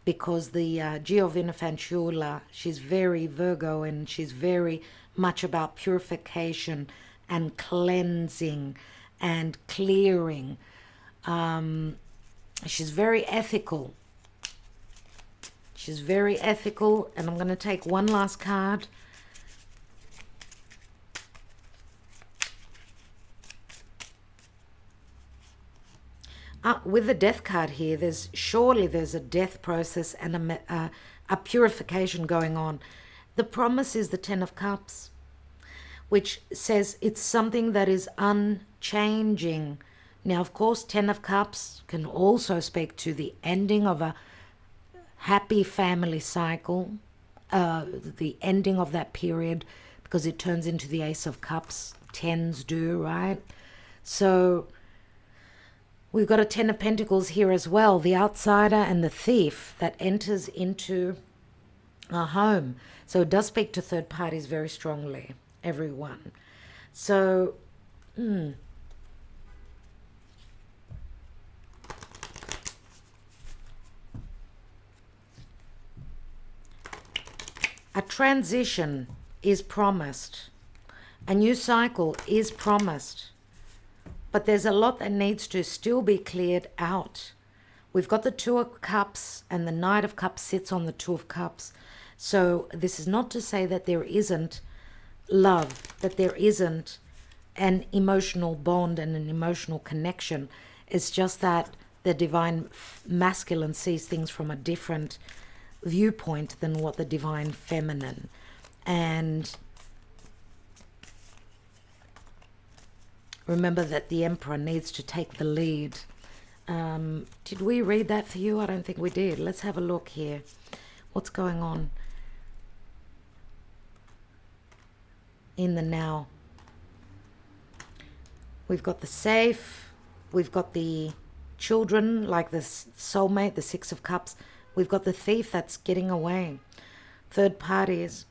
Because the Giovina Fanciulla, she's very Virgo, and she's very much about purification and cleansing and clearing. She's very ethical. She's very ethical. And I'm going to take one last card. With the death card here, there's a death process and a purification going on. The promise is the Ten of Cups, which says it's something that is unchanging. Now, of course, Ten of Cups can also speak to the ending of a happy family cycle, the ending of that period, because it turns into the Ace of Cups. Tens do, right? So we've got a Ten of Pentacles here as well, the outsider and the thief that enters into a home. So it does speak to third parties very strongly, everyone. So, a transition is promised. A new cycle is promised. But there's a lot that needs to still be cleared out. We've got the Two of Cups, and the Knight of Cups sits on the Two of Cups. So this is not to say that there isn't love, that there isn't an emotional bond and an emotional connection. It's just that the divine masculine sees things from a different viewpoint than what the divine feminine. And remember that the Emperor needs to take the lead. Did we read that for you? I don't think we did. Let's have a look here. What's going on in the now? We've got the safe. We've got the children, like the soulmate, the Six of Cups. We've got the thief that's getting away. Third parties.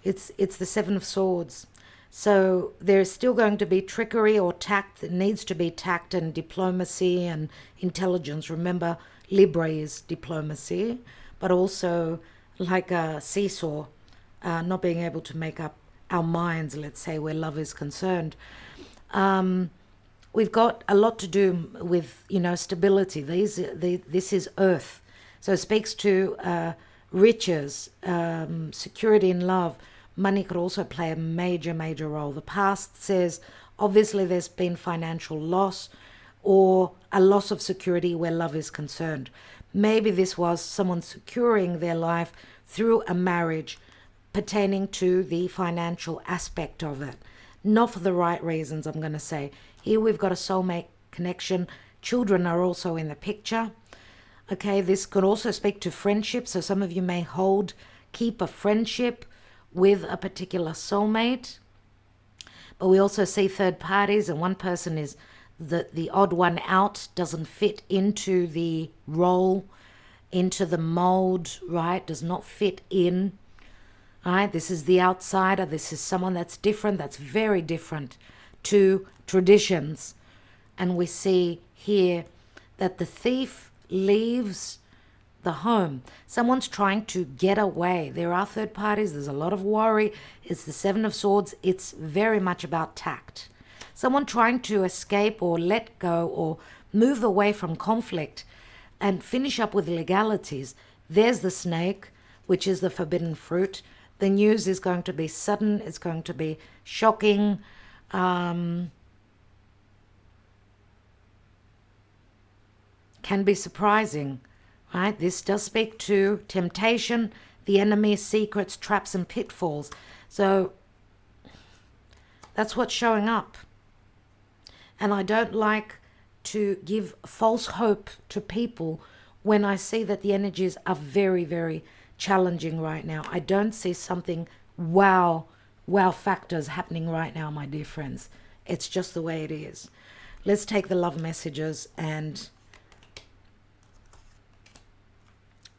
It's the Seven of Swords. So there's still going to be trickery or tact. It needs to be tact and diplomacy and intelligence. Remember, Libra is diplomacy, but also like a seesaw, not being able to make up our minds, let's say, where love is concerned. We've got a lot to do with, you know, stability. This is earth. So it speaks to riches, security in love. Money could also play a major, major role. The past says, obviously, there's been financial loss or a loss of security where love is concerned. Maybe this was someone securing their life through a marriage pertaining to the financial aspect of it. Not for the right reasons, I'm going to say. Here we've got a soulmate connection. Children are also in the picture. Okay, this could also speak to friendship. So some of you may keep a friendship with a particular soulmate. But we also see third parties, and one person is the odd one out, doesn't fit into the role, into the mold, right? Does not fit in, right? This is the outsider. This is someone that's different, that's very different to traditions. And we see here that the thief leaves the home. Someone's trying to get away. There are third parties. There's a lot of worry. It's the Seven of Swords. It's very much about tact. Someone trying to escape or let go or move away from conflict and finish up with legalities. There's the snake, which is the forbidden fruit. The news is going to be sudden. It's going to be shocking. Can be surprising. Right? This does speak to temptation, the enemy's secrets, traps, and pitfalls. So that's what's showing up. And I don't like to give false hope to people when I see that the energies are very, very challenging right now. I don't see something wow wow factors happening right now, my dear friends. It's just the way it is. Let's take the love messages, and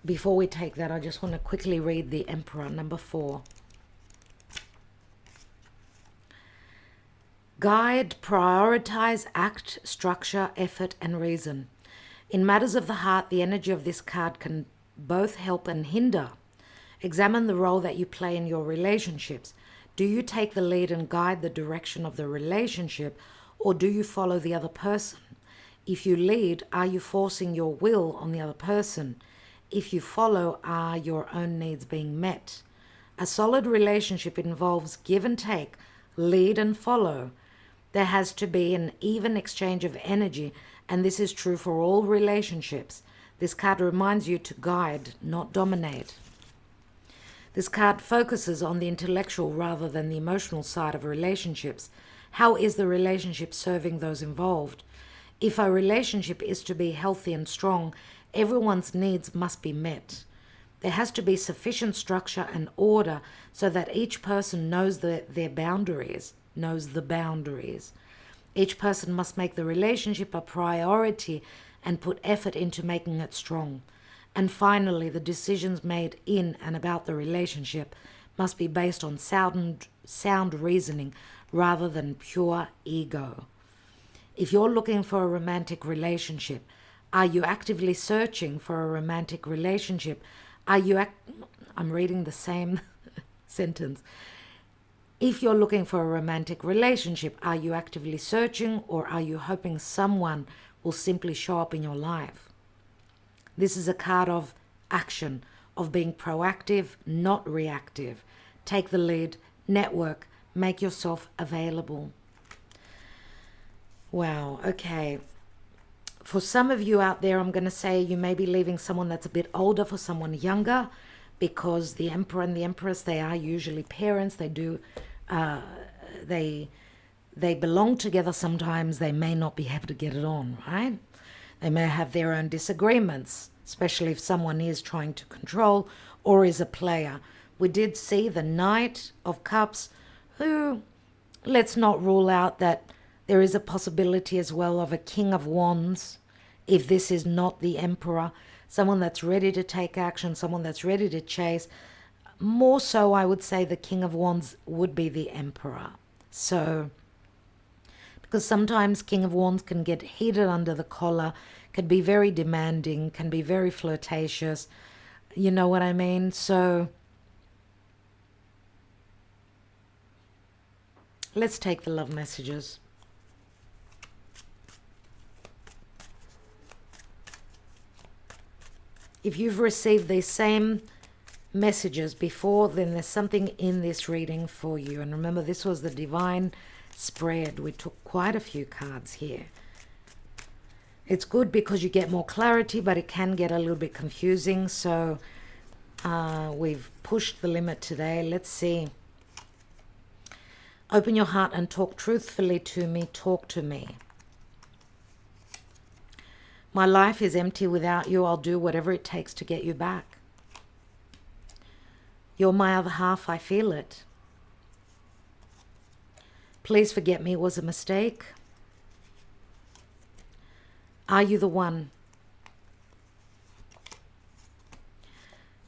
before we take that, I just want to quickly read the Emperor, number 4. Guide, prioritize, act, structure, effort, and reason. In matters of the heart, the energy of this card can both help and hinder. Examine the role that you play in your relationships. Do you take the lead and guide the direction of the relationship, or do you follow the other person? If you lead, are you forcing your will on the other person? If you follow, are your own needs being met? A solid relationship involves give and take, lead and follow. There has to be an even exchange of energy, and this is true for all relationships. This card reminds you to guide, not dominate. This card focuses on the intellectual rather than the emotional side of relationships. How is the relationship serving those involved? If a relationship is to be healthy and strong, everyone's needs must be met. There has to be sufficient structure and order so that each person knows their boundaries, knows the boundaries. Each person must make the relationship a priority and put effort into making it strong. And finally, the decisions made in and about the relationship must be based on sound reasoning rather than pure ego. If you're looking for a romantic relationship, are you actively searching for a romantic relationship? I'm reading the same sentence. If you're looking for a romantic relationship, are you actively searching, or are you hoping someone will simply show up in your life? This is a card of action, of being proactive, not reactive. Take the lead, network, make yourself available. Wow, okay. For some of you out there, I'm going to say you may be leaving someone that's a bit older for someone younger, because the Emperor and the Empress, they are usually parents. They do, they belong together sometimes. They may not be able to get it on, right? They may have their own disagreements, especially if someone is trying to control or is a player. We did see the Knight of Cups, who, let's not rule out that there is a possibility as well of a King of Wands, if this is not the Emperor, someone that's ready to take action, someone that's ready to chase. More so, I would say the King of Wands would be the Emperor. So, because sometimes King of Wands can get heated under the collar, can be very demanding, can be very flirtatious. You know what I mean? So, let's take the love messages. If you've received these same messages before, then there's something in this reading for you. And remember, this was the divine spread. We took quite a few cards here. It's good because you get more clarity, but it can get a little bit confusing. So we've pushed the limit today. Let's see. Open your heart and talk truthfully to me. Talk to me. My life is empty without you. I'll do whatever it takes to get you back. You're my other half. I feel it. Please forget me. It was a mistake. Are you the one?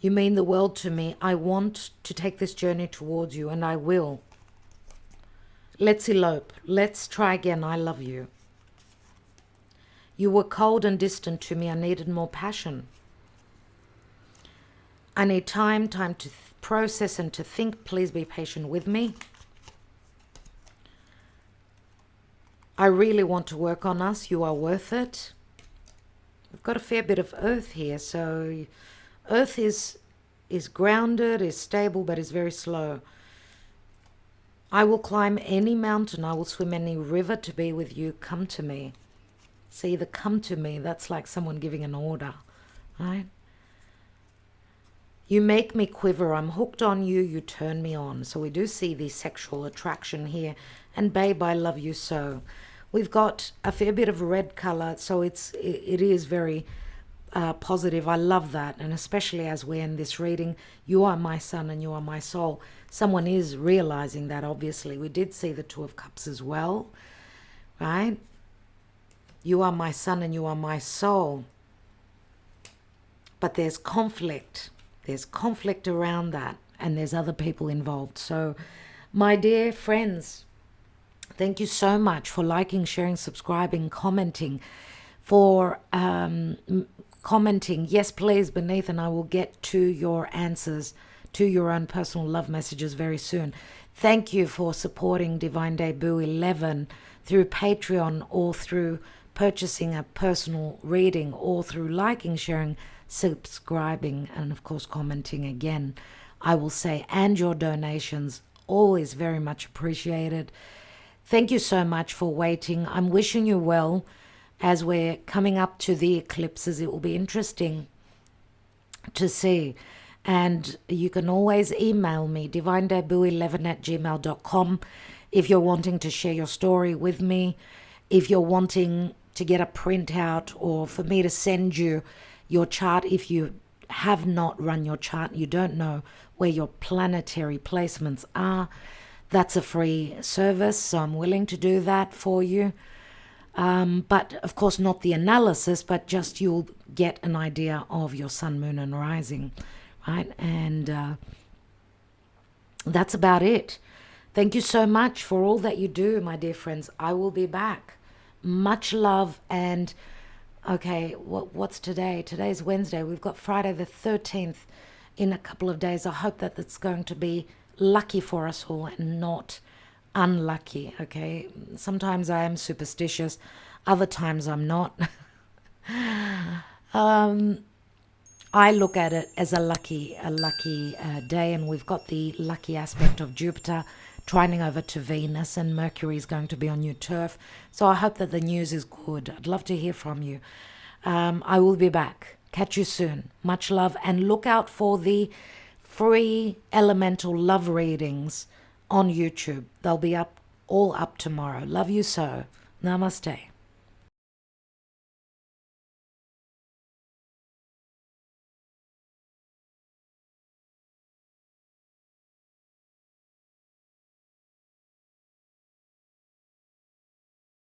You mean the world to me. I want to take this journey towards you, and I will. Let's elope. Let's try again. I love you. You were cold and distant to me. I needed more passion. I need time to process and to think. Please be patient with me. I really want to work on us. You are worth it. We've got a fair bit of earth here. So earth is grounded, is stable, but is very slow. I will climb any mountain. I will swim any river to be with you. Come to me. See, the come to me, that's like someone giving an order, right? You make me quiver. I'm hooked on you. You turn me on. So we do see the sexual attraction here. And babe, I love you so. We've got a fair bit of red color, so it is very positive. I love that. And especially as we end this reading, you are my sun and you are my soul. Someone is realizing that, obviously. We did see the Two of Cups as well, right? You are my sun and you are my soul. But there's conflict. There's conflict around that. And there's other people involved. So, my dear friends, thank you so much for liking, sharing, subscribing, commenting. For commenting, yes, please, beneath, and I will get to your answers to your own personal love messages very soon. Thank you for supporting Divine Debut 11 through Patreon, or through purchasing a personal reading, or through liking, sharing, subscribing, and of course commenting again, I will say, and your donations, always very much appreciated. Thank you so much for waiting. I'm wishing you well as we're coming up to the eclipses. It will be interesting to see. And you can always email me, divinedebut11@gmail.com, if you're wanting to share your story with me, if you're wanting to get a printout, or for me to send you your chart if you have not run your chart, you don't know where your planetary placements are. That's a free service, so I'm willing to do that for you. But of course not the analysis, but just you'll get an idea of your sun, moon and rising, right? And that's about it. Thank you so much for all that you do, my dear friends. I will be back. Much love. And okay, what's today? Today's Wednesday. We've got Friday the 13th in a couple of days. I hope that it's going to be lucky for us all and not unlucky. Okay, sometimes I am superstitious, other times I'm not. I look at it as a lucky day, and we've got the lucky aspect of Jupiter trining over to Venus, and Mercury is going to be on new turf. So I hope that the news is good. I'd love to hear from you. I will be back. Catch you soon. Much love, and look out for the free elemental love readings on YouTube. They'll be all up tomorrow. Love you so. Namaste.